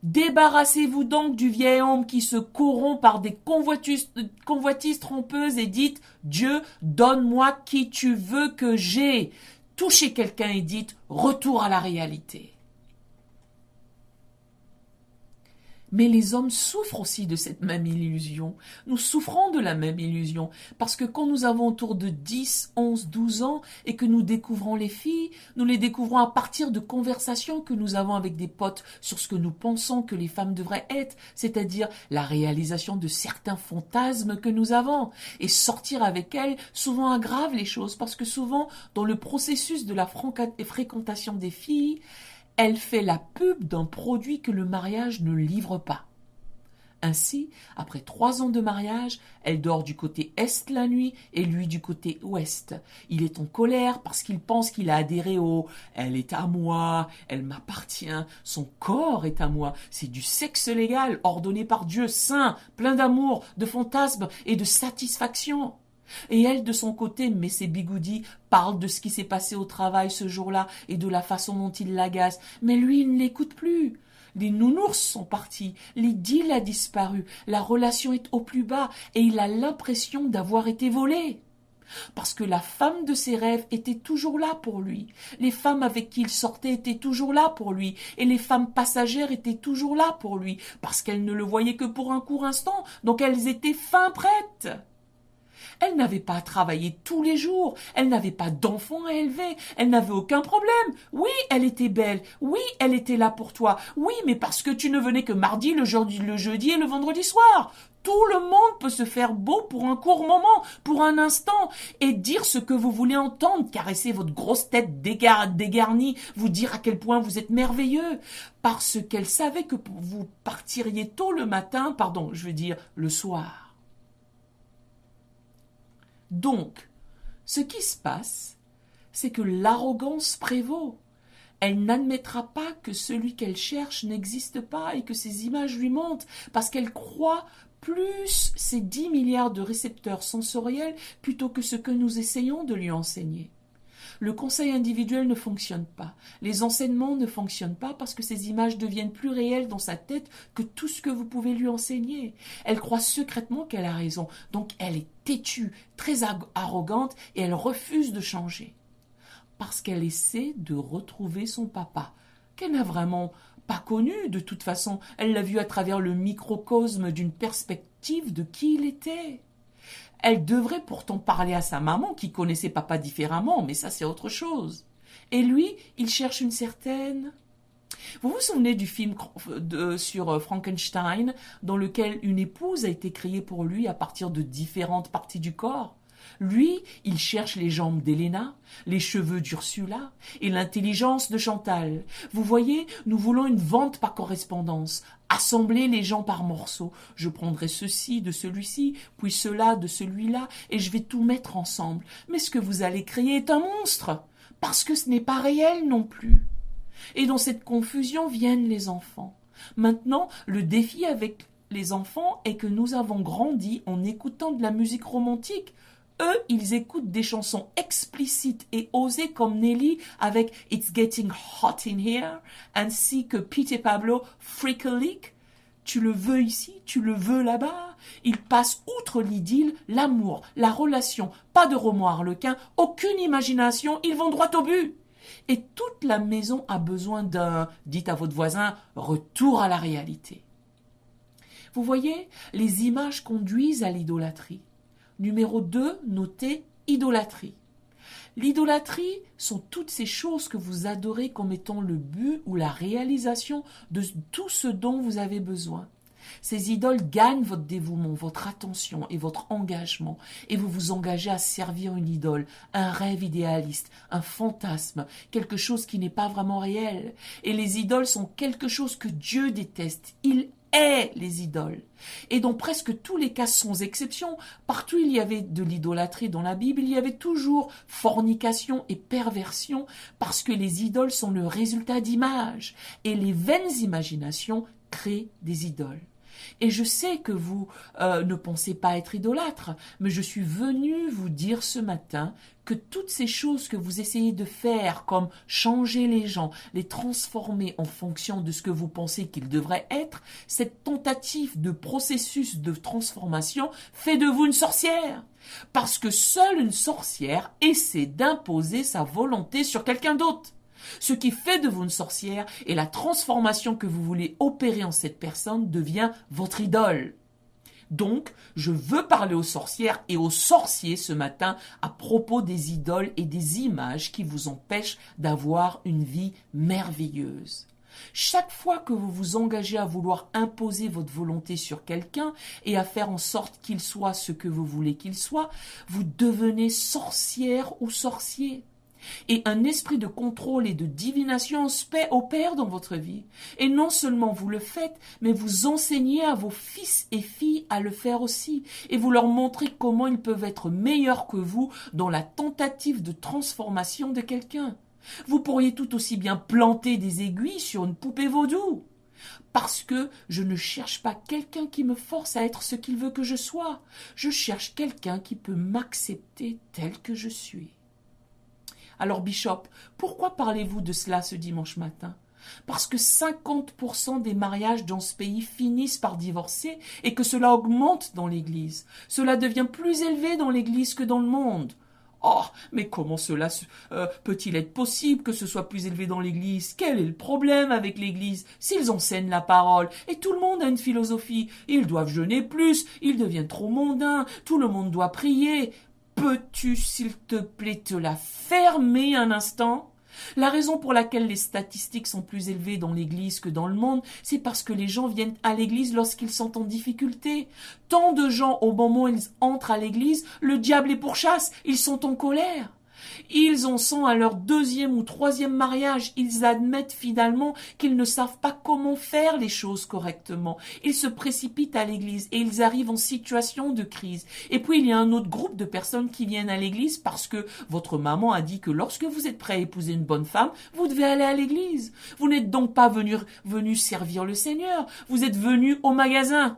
Débarrassez-vous donc du vieil homme qui se corrompt par des convoitises trompeuses et dites « Dieu, donne-moi qui tu veux que j'ai ». Touchez quelqu'un et dites « Retour à la réalité ». Mais les hommes souffrent aussi de cette même illusion. Nous souffrons de la même illusion. Parce que quand nous avons autour de 10, 11, 12 ans et que nous découvrons les filles, nous les découvrons à partir de conversations que nous avons avec des potes sur ce que nous pensons que les femmes devraient être, c'est-à-dire la réalisation de certains fantasmes que nous avons. Et sortir avec elles souvent aggrave les choses parce que souvent, dans le processus de la fréquentation des filles, elle fait la pub d'un produit que le mariage ne livre pas. Ainsi, après 3 ans de mariage, elle dort du côté est la nuit et lui du côté ouest. Il est en colère parce qu'il pense qu'il a adhéré au « elle est à moi, elle m'appartient, son corps est à moi ». C'est du sexe légal, ordonné par Dieu, saint, plein d'amour, de fantasmes et de satisfaction. Et elle, de son côté, met ses bigoudis, parle de ce qui s'est passé au travail ce jour-là et de la façon dont il l'agace. Mais lui, il ne l'écoute plus. Les nounours sont partis, l'idylle a disparu, la relation est au plus bas et il a l'impression d'avoir été volé. Parce que la femme de ses rêves était toujours là pour lui. Les femmes avec qui il sortait étaient toujours là pour lui. Et les femmes passagères étaient toujours là pour lui. Parce qu'elles ne le voyaient que pour un court instant. Donc elles étaient fin prêtes. Elle n'avait pas à travailler tous les jours, elle n'avait pas d'enfants à élever, elle n'avait aucun problème. Oui, elle était belle, oui, elle était là pour toi, oui, mais parce que tu ne venais que mardi, le jeudi et le vendredi soir. Tout le monde peut se faire beau pour un court moment, pour un instant, et dire ce que vous voulez entendre, caresser votre grosse tête dégarnie, vous dire à quel point vous êtes merveilleux, parce qu'elle savait que vous partiriez tôt le matin, le soir. Donc, ce qui se passe, c'est que l'arrogance prévaut. Elle n'admettra pas que celui qu'elle cherche n'existe pas et que ses images lui mentent, parce qu'elle croit plus ces 10 milliards de récepteurs sensoriels plutôt que ce que nous essayons de lui enseigner. Le conseil individuel ne fonctionne pas. Les enseignements ne fonctionnent pas parce que ces images deviennent plus réelles dans sa tête que tout ce que vous pouvez lui enseigner. Elle croit secrètement qu'elle a raison. Donc elle est têtue, très arrogante et elle refuse de changer. Parce qu'elle essaie de retrouver son papa, qu'elle n'a vraiment pas connu de toute façon. Elle l'a vu à travers le microcosme d'une perspective de qui il était. Elle devrait pourtant parler à sa maman qui connaissait papa différemment, mais ça c'est autre chose. Et lui, il cherche une certaine... Vous vous souvenez du film sur Frankenstein, dans lequel une épouse a été créée pour lui à partir de différentes parties du corps? Lui, il cherche les jambes d'Héléna, les cheveux d'Ursula et l'intelligence de Chantal. Vous voyez, nous voulons une vente par correspondance. Assembler les gens par morceaux. Je prendrai ceci de celui-ci, puis cela de celui-là, et je vais tout mettre ensemble. Mais ce que vous allez créer est un monstre, parce que ce n'est pas réel non plus. Et dans cette confusion viennent les enfants. Maintenant, le défi avec les enfants est que nous avons grandi en écoutant de la musique romantique. Eux, ils écoutent des chansons explicites et osées comme Nelly avec « It's getting hot in here » ainsi que Pete et Pablo « Freak a Leak ». Tu le veux ici, tu le veux là-bas. Ils passent outre l'idylle, l'amour, la relation, pas de roman harlequin, aucune imagination, ils vont droit au but. Et toute la maison a besoin d'un, dites à votre voisin, retour à la réalité. Vous voyez, les images conduisent à l'idolâtrie. Numéro 2, notez idolâtrie. L'idolâtrie sont toutes ces choses que vous adorez comme étant le but ou la réalisation de tout ce dont vous avez besoin. Ces idoles gagnent votre dévouement, votre attention et votre engagement, et vous vous engagez à servir une idole, un rêve idéaliste, un fantasme, quelque chose qui n'est pas vraiment réel. Et les idoles sont quelque chose que Dieu déteste. Il est les idoles. Et dans presque tous les cas sans exception, partout il y avait de l'idolâtrie dans la Bible, il y avait toujours fornication et perversion, parce que les idoles sont le résultat d'images, et les vaines imaginations créent des idoles. Et je sais que vous ne pensez pas être idolâtre, mais je suis venu vous dire ce matin que toutes ces choses que vous essayez de faire, comme changer les gens, les transformer en fonction de ce que vous pensez qu'ils devraient être, cette tentative de processus de transformation fait de vous une sorcière. Parce que seule une sorcière essaie d'imposer sa volonté sur quelqu'un d'autre. Ce qui fait de vous une sorcière et la transformation que vous voulez opérer en cette personne devient votre idole. Donc, je veux parler aux sorcières et aux sorciers ce matin à propos des idoles et des images qui vous empêchent d'avoir une vie merveilleuse. Chaque fois que vous vous engagez à vouloir imposer votre volonté sur quelqu'un et à faire en sorte qu'il soit ce que vous voulez qu'il soit, vous devenez sorcière ou sorcier. Et un esprit de contrôle et de divination opère dans votre vie. Et non seulement vous le faites, mais vous enseignez à vos fils et filles à le faire aussi. Et vous leur montrez comment ils peuvent être meilleurs que vous dans la tentative de transformation de quelqu'un. Vous pourriez tout aussi bien planter des aiguilles sur une poupée vaudou. Parce que je ne cherche pas quelqu'un qui me force à être ce qu'il veut que je sois. Je cherche quelqu'un qui peut m'accepter tel que je suis. Alors Bishop, pourquoi parlez-vous de cela ce dimanche matin? Parce que 50% des mariages dans ce pays finissent par divorcer et que cela augmente dans l'Église. Cela devient plus élevé dans l'Église que dans le monde. Oh, mais comment cela peut-il être possible que ce soit plus élevé dans l'Église? Quel est le problème avec l'Église? S'ils enseignent la parole, et tout le monde a une philosophie, ils doivent jeûner plus, ils deviennent trop mondains, tout le monde doit prier. Peux-tu, s'il te plaît, te la fermer un instant? La raison pour laquelle les statistiques sont plus élevées dans l'Église que dans le monde, c'est parce que les gens viennent à l'Église lorsqu'ils sont en difficulté. Tant de gens, au moment où ils entrent à l'Église, le diable les pourchasse, ils sont en colère. Ils en sont à leur 2e ou 3e mariage. Ils admettent finalement qu'ils ne savent pas comment faire les choses correctement. Ils se précipitent à l'église et ils arrivent en situation de crise. Et puis il y a un autre groupe de personnes qui viennent à l'église parce que votre maman a dit que lorsque vous êtes prêt à épouser une bonne femme, vous devez aller à l'église. Vous n'êtes donc pas venu servir le Seigneur. Vous êtes venu au magasin.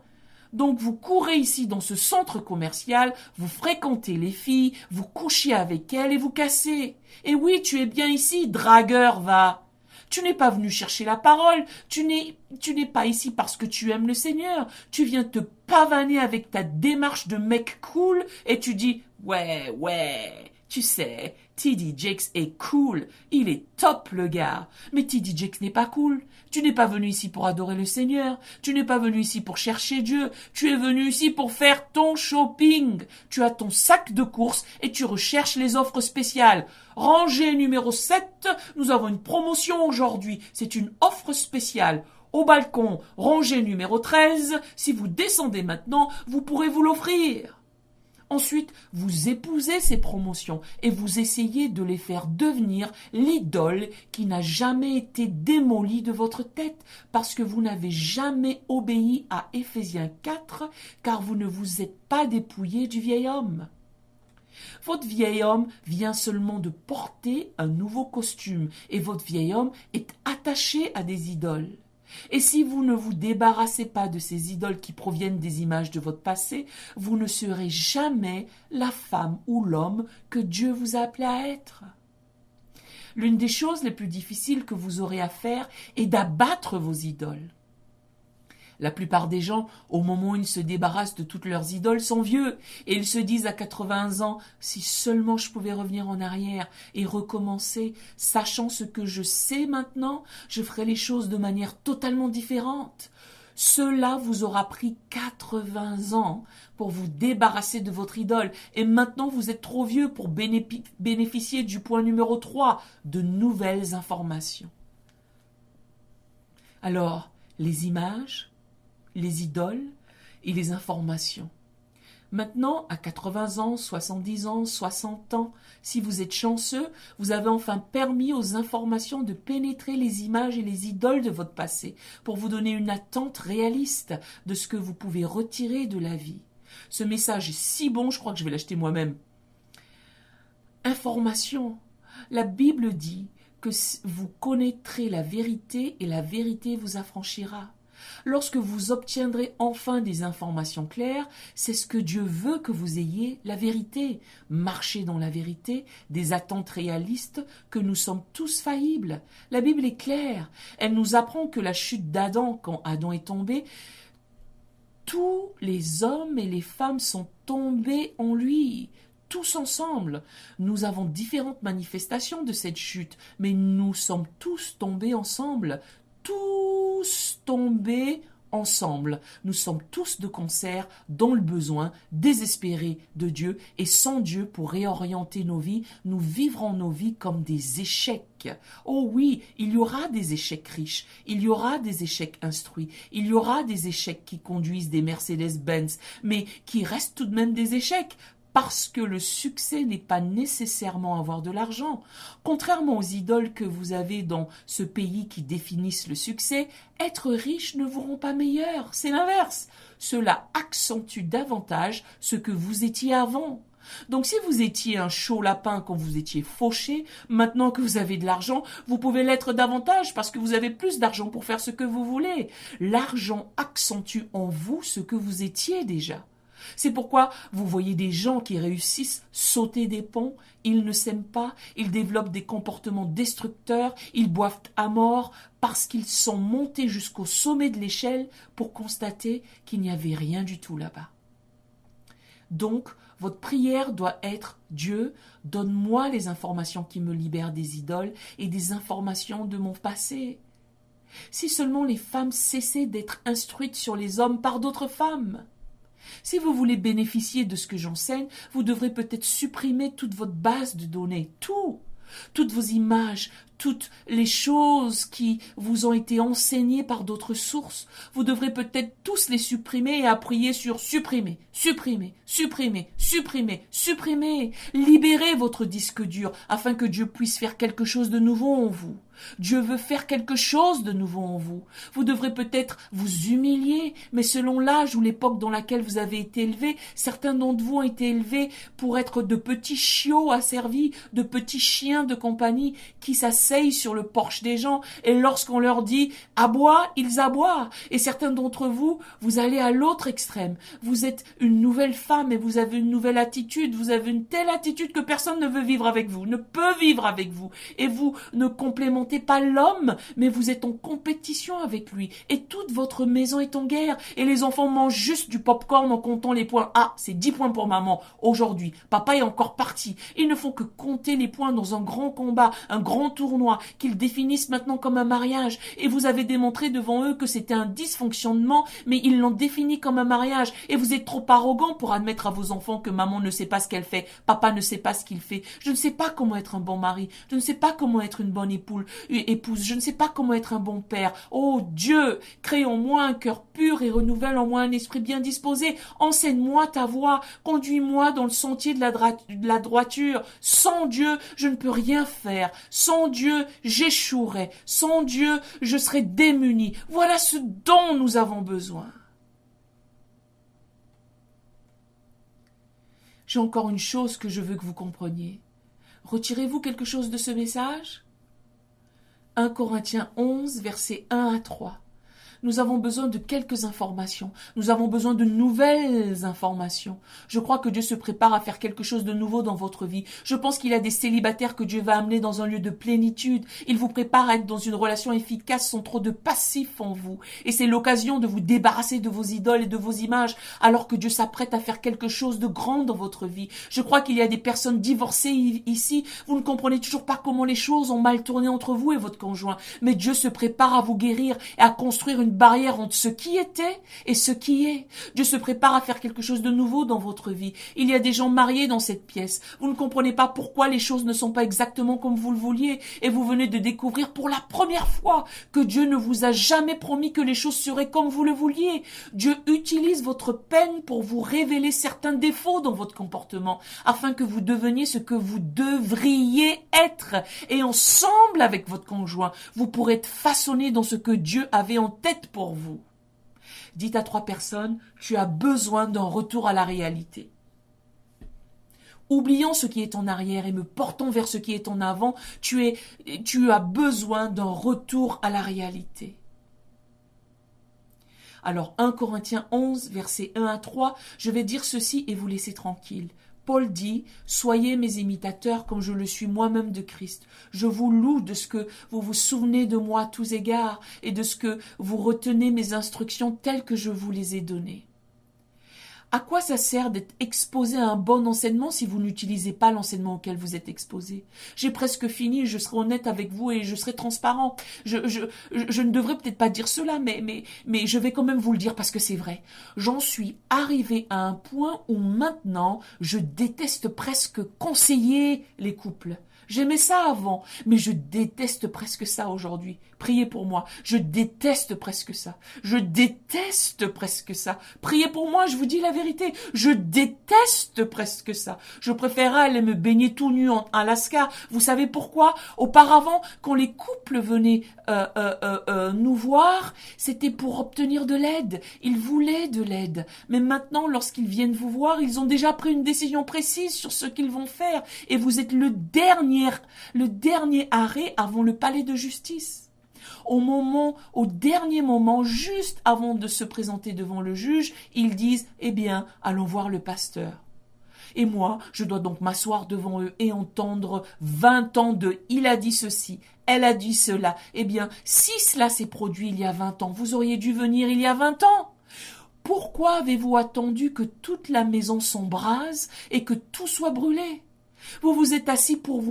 Donc vous courez ici dans ce centre commercial, vous fréquentez les filles, vous couchez avec elles et vous cassez. Et oui, tu es bien ici, dragueur, va. Tu n'es pas venu chercher la parole, tu n'es pas ici parce que tu aimes le Seigneur. Tu viens te pavaner avec ta démarche de mec cool et tu dis « Ouais, tu sais, T.D. Jakes est cool, il est top le gars. Mais T.D. Jakes n'est pas cool. Tu n'es pas venu ici pour adorer le Seigneur. Tu n'es pas venu ici pour chercher Dieu. Tu es venu ici pour faire ton shopping. Tu as ton sac de courses et tu recherches les offres spéciales. Rangée numéro 7, nous avons une promotion aujourd'hui. C'est une offre spéciale. Au balcon, rangée numéro 13, si vous descendez maintenant, vous pourrez vous l'offrir. Ensuite, vous épousez ces promotions et vous essayez de les faire devenir l'idole qui n'a jamais été démolie de votre tête parce que vous n'avez jamais obéi à Éphésiens 4 car vous ne vous êtes pas dépouillé du vieil homme. Votre vieil homme vient seulement de porter un nouveau costume et votre vieil homme est attaché à des idoles. Et si vous ne vous débarrassez pas de ces idoles qui proviennent des images de votre passé, vous ne serez jamais la femme ou l'homme que Dieu vous a appelé à être. L'une des choses les plus difficiles que vous aurez à faire est d'abattre vos idoles. La plupart des gens, au moment où ils se débarrassent de toutes leurs idoles, sont vieux et ils se disent à 80 ans « Si seulement je pouvais revenir en arrière et recommencer, sachant ce que je sais maintenant, je ferais les choses de manière totalement différente. Cela vous aura pris 80 ans pour vous débarrasser de votre idole. Et maintenant, vous êtes trop vieux pour bénéficier du point numéro 3, de nouvelles informations. Alors, les images, les idoles et les informations. Maintenant, à 80 ans, 70 ans, 60 ans, si vous êtes chanceux, vous avez enfin permis aux informations de pénétrer les images et les idoles de votre passé pour vous donner une attente réaliste de ce que vous pouvez retirer de la vie. Ce message est si bon, je crois que je vais l'acheter moi-même. Information. La Bible dit que vous connaîtrez la vérité et la vérité vous affranchira. Lorsque vous obtiendrez enfin des informations claires, c'est ce que Dieu veut que vous ayez, la vérité. Marchez dans la vérité, des attentes réalistes, que nous sommes tous faillibles. La Bible est claire. Elle nous apprend que la chute d'Adam, quand Adam est tombé, tous les hommes et les femmes sont tombés en lui. Tous ensemble. Nous avons différentes manifestations de cette chute, mais nous sommes tous tombés ensemble. Tous tombés ensemble. Nous sommes tous de concert dans le besoin, désespérés de Dieu, et sans Dieu pour réorienter nos vies, nous vivrons nos vies comme des échecs. Oh oui, il y aura des échecs riches, il y aura des échecs instruits, il y aura des échecs qui conduisent des Mercedes-Benz, mais qui restent tout de même des échecs. Parce que le succès n'est pas nécessairement avoir de l'argent. Contrairement aux idoles que vous avez dans ce pays qui définissent le succès, être riche ne vous rend pas meilleur, c'est l'inverse. Cela accentue davantage ce que vous étiez avant. Donc si vous étiez un chaud lapin quand vous étiez fauché, maintenant que vous avez de l'argent, vous pouvez l'être davantage parce que vous avez plus d'argent pour faire ce que vous voulez. L'argent accentue en vous ce que vous étiez déjà. C'est pourquoi vous voyez des gens qui réussissent sauter des ponts, ils ne s'aiment pas, ils développent des comportements destructeurs, ils boivent à mort parce qu'ils sont montés jusqu'au sommet de l'échelle pour constater qu'il n'y avait rien du tout là-bas. Donc, votre prière doit être « Dieu, donne-moi les informations qui me libèrent des idoles et des informations de mon passé. » Si seulement les femmes cessaient d'être instruites sur les hommes par d'autres femmes. Si vous voulez bénéficier de ce que j'enseigne, vous devrez peut-être supprimer toute votre base de données, toutes vos images, toutes les choses qui vous ont été enseignées par d'autres sources. Vous devrez peut-être tous les supprimer et appuyer sur supprimer, supprimer, supprimer, supprimer, supprimer. Libérez votre disque dur afin que Dieu puisse faire quelque chose de nouveau en vous. Dieu veut faire quelque chose de nouveau en vous. Vous devrez peut-être vous humilier, mais selon l'âge ou l'époque dans laquelle vous avez été élevé, certains d'entre vous ont été élevés pour être de petits chiots asservis, de petits chiens de compagnie qui s'asseyent sur le porche des gens et lorsqu'on leur dit « aboie », ils aboient. Et certains d'entre vous, vous allez à l'autre extrême. Vous êtes une nouvelle femme et vous avez une nouvelle attitude. Vous avez une telle attitude que personne ne veut vivre avec vous, ne peut vivre avec vous. Et vous ne complémentez pas l'homme, mais vous êtes en compétition avec lui. Et toute votre maison est en guerre. Et les enfants mangent juste du popcorn en comptant les points. Ah, c'est 10 points pour maman aujourd'hui. Papa est encore parti. Ils ne font que compter les points dans un grand combat, un grand tournoi, qu'ils définissent maintenant comme un mariage. Et vous avez démontré devant eux que c'était un dysfonctionnement, mais ils l'ont défini comme un mariage. Et vous êtes trop arrogant pour admettre à vos enfants que maman ne sait pas ce qu'elle fait, papa ne sait pas ce qu'il fait. Je ne sais pas comment être un bon mari. Je ne sais pas comment être une bonne épouse. Je ne sais pas comment être un bon père. Oh Dieu, crée en moi un cœur pur et renouvelle en moi un esprit bien disposé. Enseigne-moi ta voie, conduis-moi dans le sentier de la droiture. Sans Dieu, je ne peux rien faire. Sans Dieu, j'échouerai. Sans Dieu, je serai démuni. Voilà ce dont nous avons besoin. J'ai encore une chose que je veux que vous compreniez. Retirez-vous quelque chose de ce message ? 1 Corinthiens 11, versets 1 à 3. Nous avons besoin de quelques informations. Nous avons besoin de nouvelles informations. Je crois que Dieu se prépare à faire quelque chose de nouveau dans votre vie. Je pense qu'il y a des célibataires que Dieu va amener dans un lieu de plénitude. Il vous prépare à être dans une relation efficace sans trop de passif en vous. Et c'est l'occasion de vous débarrasser de vos idoles et de vos images alors que Dieu s'apprête à faire quelque chose de grand dans votre vie. Je crois qu'il y a des personnes divorcées ici. Vous ne comprenez toujours pas comment les choses ont mal tourné entre vous et votre conjoint. Mais Dieu se prépare à vous guérir et à construire une barrière entre ce qui était et ce qui est. Dieu se prépare à faire quelque chose de nouveau dans votre vie. Il y a des gens mariés dans cette pièce. Vous ne comprenez pas pourquoi les choses ne sont pas exactement comme vous le vouliez et vous venez de découvrir pour la première fois que Dieu ne vous a jamais promis que les choses seraient comme vous le vouliez. Dieu utilise votre peine pour vous révéler certains défauts dans votre comportement afin que vous deveniez ce que vous devriez être. Et ensemble avec votre conjoint, vous pourrez être façonné dans ce que Dieu avait en tête pour vous. Dites à 3 personnes, tu as besoin d'un retour à la réalité. Oubliant ce qui est en arrière et me portant vers ce qui est en avant, tu as besoin d'un retour à la réalité. Alors 1 Corinthiens 11, versets 1 à 3, je vais dire ceci et vous laisser tranquille. Paul dit, soyez mes imitateurs comme je le suis moi-même de Christ. Je vous loue de ce que vous vous souvenez de moi à tous égards et de ce que vous retenez mes instructions telles que je vous les ai données. À quoi ça sert d'être exposé à un bon enseignement si vous n'utilisez pas l'enseignement auquel vous êtes exposé? J'ai presque fini, je serai honnête avec vous et je serai transparent. Je ne devrais peut-être pas dire cela, mais je vais quand même vous le dire parce que c'est vrai. J'en suis arrivé à un point où maintenant, je déteste presque conseiller les couples. J'aimais ça avant, mais je déteste presque ça aujourd'hui. Priez pour moi. Je déteste presque ça. Je déteste presque ça. Priez pour moi, je vous dis la vérité. Je déteste presque ça. Je préférerais aller me baigner tout nu en Alaska. Vous savez pourquoi? Auparavant, quand les couples venaient nous voir, c'était pour obtenir de l'aide. Ils voulaient de l'aide. Mais maintenant, lorsqu'ils viennent vous voir, ils ont déjà pris une décision précise sur ce qu'ils vont faire. Et vous êtes le dernier arrêt avant le palais de justice. Au dernier moment, juste avant de se présenter devant le juge, ils disent, eh bien, allons voir le pasteur. Et moi, je dois donc m'asseoir devant eux et entendre 20 ans de « il a dit ceci, elle a dit cela ». Eh bien, si cela s'est produit il y a 20 ans, vous auriez dû venir il y a 20 ans. Pourquoi avez-vous attendu que toute la maison s'embrase et que tout soit brûlé ? Vous vous êtes assis pour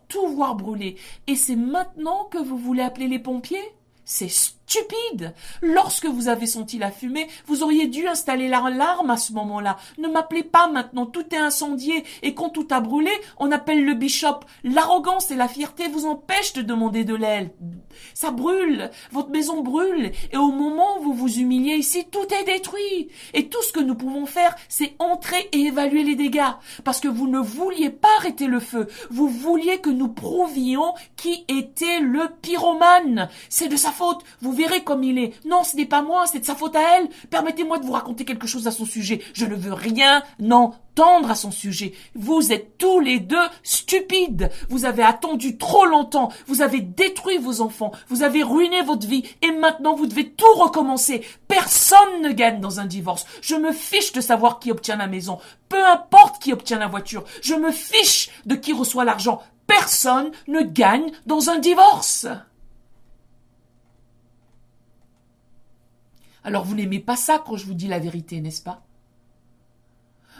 tout voir brûler. Et c'est maintenant que vous voulez appeler les pompiers ? C'est stupide. Lorsque vous avez senti la fumée, vous auriez dû installer l'alarme à ce moment-là. Ne m'appelez pas maintenant, tout est incendié. Et quand tout a brûlé, on appelle le bishop. L'arrogance et la fierté vous empêchent de demander de l'aide. Ça brûle, votre maison brûle. Et au moment où vous vous humiliez ici, tout est détruit. Et tout ce que nous pouvons faire, c'est entrer et évaluer les dégâts. Parce que vous ne vouliez pas arrêter le feu. Vous vouliez que nous prouvions qui était le pyromane. C'est de sa faute. Vous verrez comme il est. Non, ce n'est pas moi, c'est de sa faute à elle. Permettez-moi de vous raconter quelque chose à son sujet. Je ne veux rien entendre à son sujet. Vous êtes tous les deux stupides. Vous avez attendu trop longtemps. Vous avez détruit vos enfants. Vous avez ruiné votre vie. Et maintenant, vous devez tout recommencer. Personne ne gagne dans un divorce. Je me fiche de savoir qui obtient la maison. Peu importe qui obtient la voiture. Je me fiche de qui reçoit l'argent. Personne ne gagne dans un divorce. Alors vous n'aimez pas ça quand je vous dis la vérité, n'est-ce pas?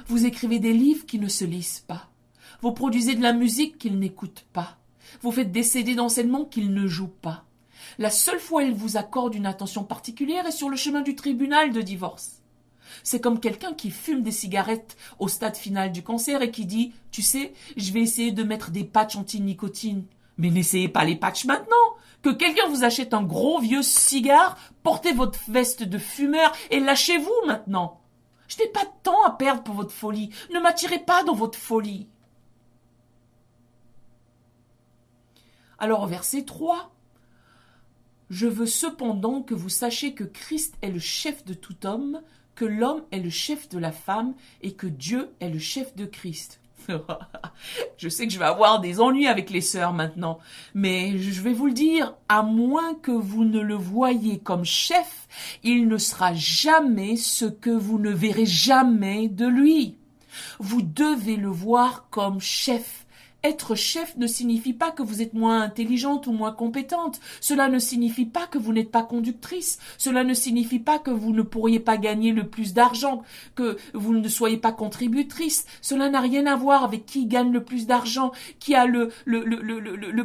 Vous écrivez des livres qui ne se lisent pas. Vous produisez de la musique qu'ils n'écoutent pas. Vous faites des CD d'enseignement qu'ils ne jouent pas. La seule fois où ils vous accordent une attention particulière est sur le chemin du tribunal de divorce. C'est comme quelqu'un qui fume des cigarettes au stade final du cancer et qui dit « Tu sais, je vais essayer de mettre des patchs anti-nicotine. » Mais n'essayez pas les patchs maintenant. Que quelqu'un vous achète un gros vieux cigare, portez votre veste de fumeur et lâchez-vous maintenant. Je n'ai pas de temps à perdre pour votre folie. Ne m'attirez pas dans votre folie. Alors, verset 3. Je veux cependant que vous sachiez que Christ est le chef de tout homme, que l'homme est le chef de la femme et que Dieu est le chef de Christ. Je sais que je vais avoir des ennuis avec les sœurs maintenant, mais je vais vous le dire, à moins que vous ne le voyiez comme chef, il ne sera jamais ce que vous ne verrez jamais de lui. Vous devez le voir comme chef. Être chef ne signifie pas que vous êtes moins intelligente ou moins compétente. Cela ne signifie pas que vous n'êtes pas conductrice. Cela ne signifie pas que vous ne pourriez pas gagner le plus d'argent, que vous ne soyez pas contributrice. Cela n'a rien à voir avec qui gagne le plus d'argent, qui a le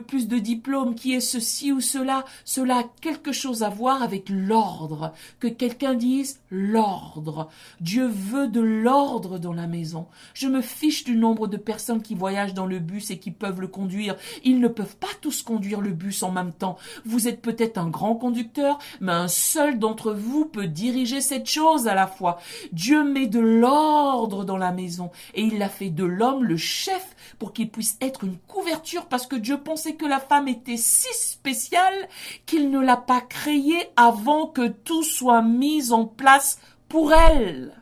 plus de diplômes, qui est ceci ou cela. Cela a quelque chose à voir avec l'ordre. Que quelqu'un dise l'ordre. Dieu veut de l'ordre dans la maison. Je me fiche du nombre de personnes qui voyagent dans le bus et qui peuvent le conduire. Ils ne peuvent pas tous conduire le bus en même temps. Vous êtes peut-être un grand conducteur, mais un seul d'entre vous peut diriger cette chose à la fois. Dieu met de l'ordre dans la maison et il a fait de l'homme le chef pour qu'il puisse être une couverture parce que Dieu pensait que la femme était si spéciale qu'il ne l'a pas créée avant que tout soit mis en place pour elle.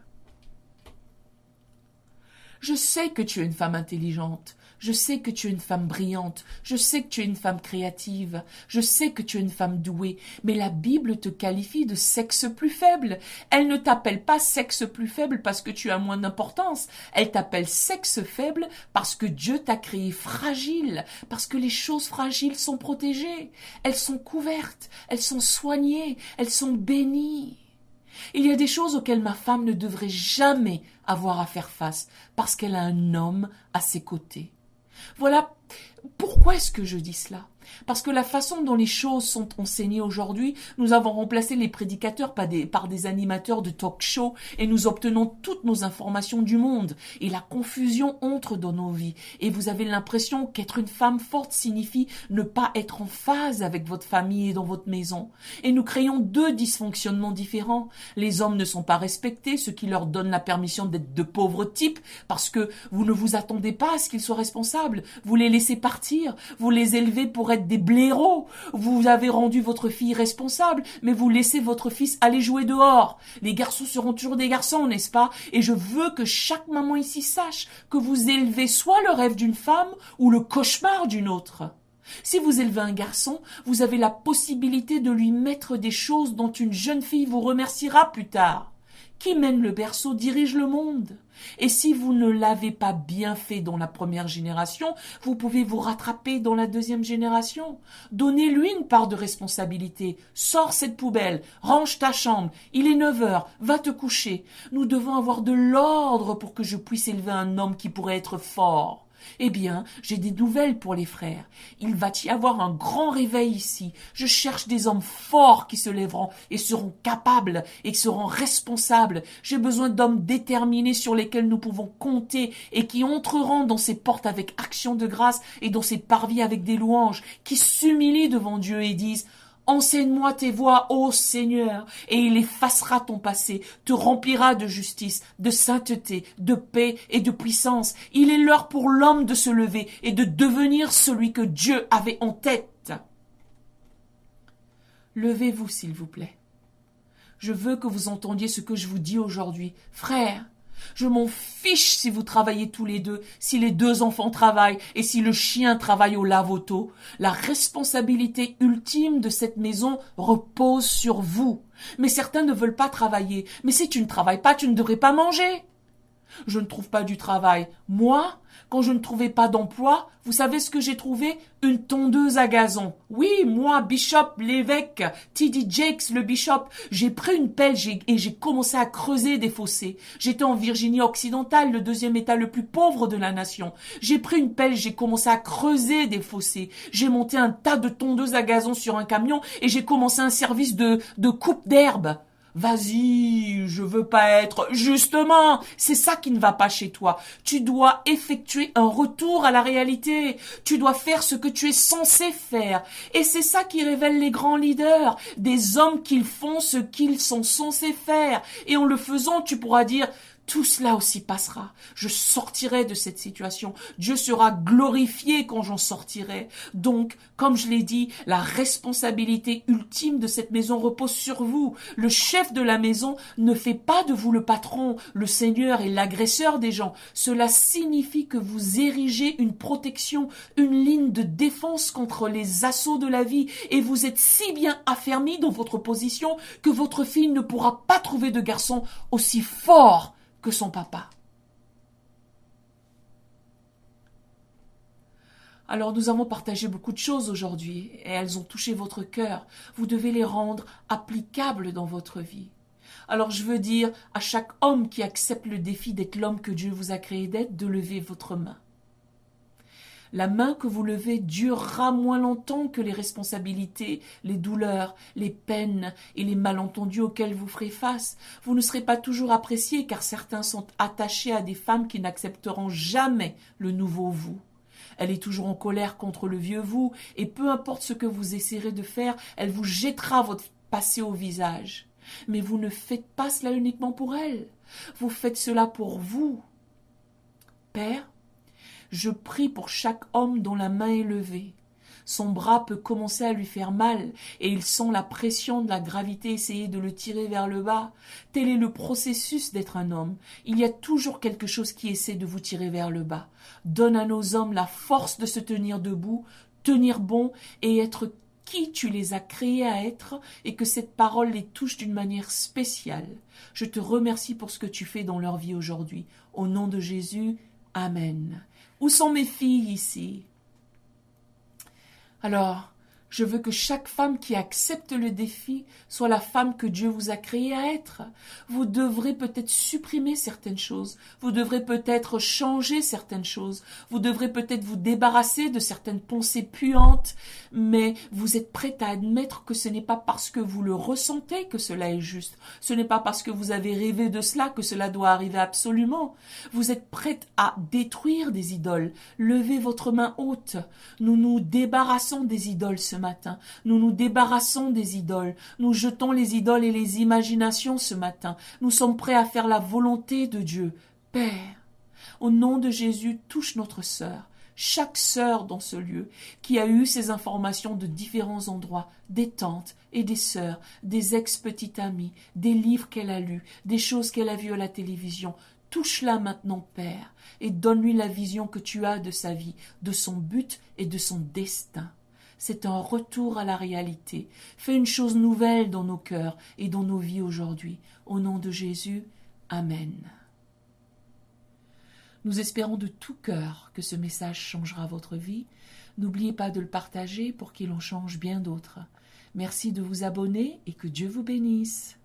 Je sais que tu es une femme intelligente. Je sais que tu es une femme brillante, je sais que tu es une femme créative, je sais que tu es une femme douée, mais la Bible te qualifie de sexe plus faible. Elle ne t'appelle pas sexe plus faible parce que tu as moins d'importance, elle t'appelle sexe faible parce que Dieu t'a créé fragile, parce que les choses fragiles sont protégées, elles sont couvertes, elles sont soignées, elles sont bénies. Il y a des choses auxquelles ma femme ne devrait jamais avoir à faire face parce qu'elle a un homme à ses côtés. Voilà pourquoi est-ce que je dis cela? Parce que la façon dont les choses sont enseignées aujourd'hui, nous avons remplacé les prédicateurs par des animateurs de talk-show et nous obtenons toutes nos informations du monde. Et la confusion entre dans nos vies. Et vous avez l'impression qu'être une femme forte signifie ne pas être en phase avec votre famille et dans votre maison. Et nous créons deux dysfonctionnements différents. Les hommes ne sont pas respectés, ce qui leur donne la permission d'être de pauvres types parce que vous ne vous attendez pas à ce qu'ils soient responsables. Vous les laissez partir, vous les élevez pour être des blaireaux. Vous avez rendu votre fille responsable, mais vous laissez votre fils aller jouer dehors. Les garçons seront toujours des garçons, n'est-ce pas? Et je veux que chaque maman ici sache que vous élevez soit le rêve d'une femme ou le cauchemar d'une autre. Si vous élevez un garçon, vous avez la possibilité de lui mettre des choses dont une jeune fille vous remerciera plus tard. Qui mène le berceau dirige le monde. Et si vous ne l'avez pas bien fait dans la première génération, vous pouvez vous rattraper dans la deuxième génération. Donnez-lui une part de responsabilité. Sors cette poubelle, range ta chambre, il est 9 heures, va te coucher. Nous devons avoir de l'ordre pour que je puisse élever un homme qui pourrait être fort. Eh bien, j'ai des nouvelles pour les frères. Il va y avoir un grand réveil ici. Je cherche des hommes forts qui se lèveront et seront capables et seront responsables. J'ai besoin d'hommes déterminés sur lesquels nous pouvons compter et qui entreront dans ces portes avec action de grâce et dans ces parvis avec des louanges, qui s'humilient devant Dieu et disent: enseigne-moi tes voies, ô Seigneur, et il effacera ton passé, te remplira de justice, de sainteté, de paix et de puissance. Il est l'heure pour l'homme de se lever et de devenir celui que Dieu avait en tête. Levez-vous, s'il vous plaît. Je veux que vous entendiez ce que je vous dis aujourd'hui. Frères, je m'en fiche si vous travaillez tous les deux, si les deux enfants travaillent et si le chien travaille au lave-auto. La responsabilité ultime de cette maison repose sur vous. Mais certains ne veulent pas travailler. Mais si tu ne travailles pas, tu ne devrais pas manger. Je ne trouve pas du travail. Moi, quand je ne trouvais pas d'emploi, vous savez ce que j'ai trouvé? Une tondeuse à gazon. Oui, moi, Bishop, l'évêque, T.D. Jakes, le Bishop, j'ai pris une pelle et j'ai commencé à creuser des fossés. J'étais en Virginie occidentale, le deuxième état le plus pauvre de la nation. J'ai pris une pelle, j'ai commencé à creuser des fossés. J'ai monté un tas de tondeuses à gazon sur un camion et j'ai commencé un service de coupe d'herbe. Vas-y, je veux pas être... Justement, c'est ça qui ne va pas chez toi. Tu dois effectuer un retour à la réalité. Tu dois faire ce que tu es censé faire. Et c'est ça qui révèle les grands leaders. Des hommes qui font ce qu'ils sont censés faire. Et en le faisant, tu pourras dire... Tout cela aussi passera. Je sortirai de cette situation. Dieu sera glorifié quand j'en sortirai. Donc, comme je l'ai dit, la responsabilité ultime de cette maison repose sur vous. Le chef de la maison ne fait pas de vous le patron, le seigneur et l'agresseur des gens. Cela signifie que vous érigez une protection, une ligne de défense contre les assauts de la vie et vous êtes si bien affermi dans votre position que votre fille ne pourra pas trouver de garçon aussi fort que son papa. Alors nous avons partagé beaucoup de choses aujourd'hui et elles ont touché votre cœur. Vous devez les rendre applicables dans votre vie. Alors je veux dire à chaque homme qui accepte le défi d'être l'homme que Dieu vous a créé d'être, de lever votre main. La main que vous levez durera moins longtemps que les responsabilités, les douleurs, les peines et les malentendus auxquels vous ferez face. Vous ne serez pas toujours apprécié car certains sont attachés à des femmes qui n'accepteront jamais le nouveau vous. Elle est toujours en colère contre le vieux vous et peu importe ce que vous essaierez de faire, elle vous jettera votre passé au visage. Mais vous ne faites pas cela uniquement pour elle, vous faites cela pour vous. Père, je prie pour chaque homme dont la main est levée. Son bras peut commencer à lui faire mal et il sent la pression de la gravité essayer de le tirer vers le bas. Tel est le processus d'être un homme. Il y a toujours quelque chose qui essaie de vous tirer vers le bas. Donne à nos hommes la force de se tenir debout, tenir bon et être qui tu les as créés à être et que cette parole les touche d'une manière spéciale. Je te remercie pour ce que tu fais dans leur vie aujourd'hui. Au nom de Jésus, Amen. Où sont mes filles ici? Alors, je veux que chaque femme qui accepte le défi soit la femme que Dieu vous a créée à être. Vous devrez peut-être supprimer certaines choses. Vous devrez peut-être changer certaines choses. Vous devrez peut-être vous débarrasser de certaines pensées puantes. Mais vous êtes prête à admettre que ce n'est pas parce que vous le ressentez que cela est juste. Ce n'est pas parce que vous avez rêvé de cela que cela doit arriver absolument. Vous êtes prête à détruire des idoles. Levez votre main haute. Nous nous débarrassons des idoles ce matin. Nous nous débarrassons des idoles. Nous jetons les idoles et les imaginations ce matin. Nous sommes prêts à faire la volonté de Dieu. Père, au nom de Jésus, touche notre sœur. Chaque sœur dans ce lieu qui a eu ces informations de différents endroits, des tantes et des sœurs, des ex-petites amies, des livres qu'elle a lus, des choses qu'elle a vues à la télévision. Touche-la maintenant, Père, et donne-lui la vision que tu as de sa vie, de son but et de son destin. C'est un retour à la réalité. Fais une chose nouvelle dans nos cœurs et dans nos vies aujourd'hui. Au nom de Jésus, Amen. Nous espérons de tout cœur que ce message changera votre vie. N'oubliez pas de le partager pour qu'il en change bien d'autres. Merci de vous abonner et que Dieu vous bénisse.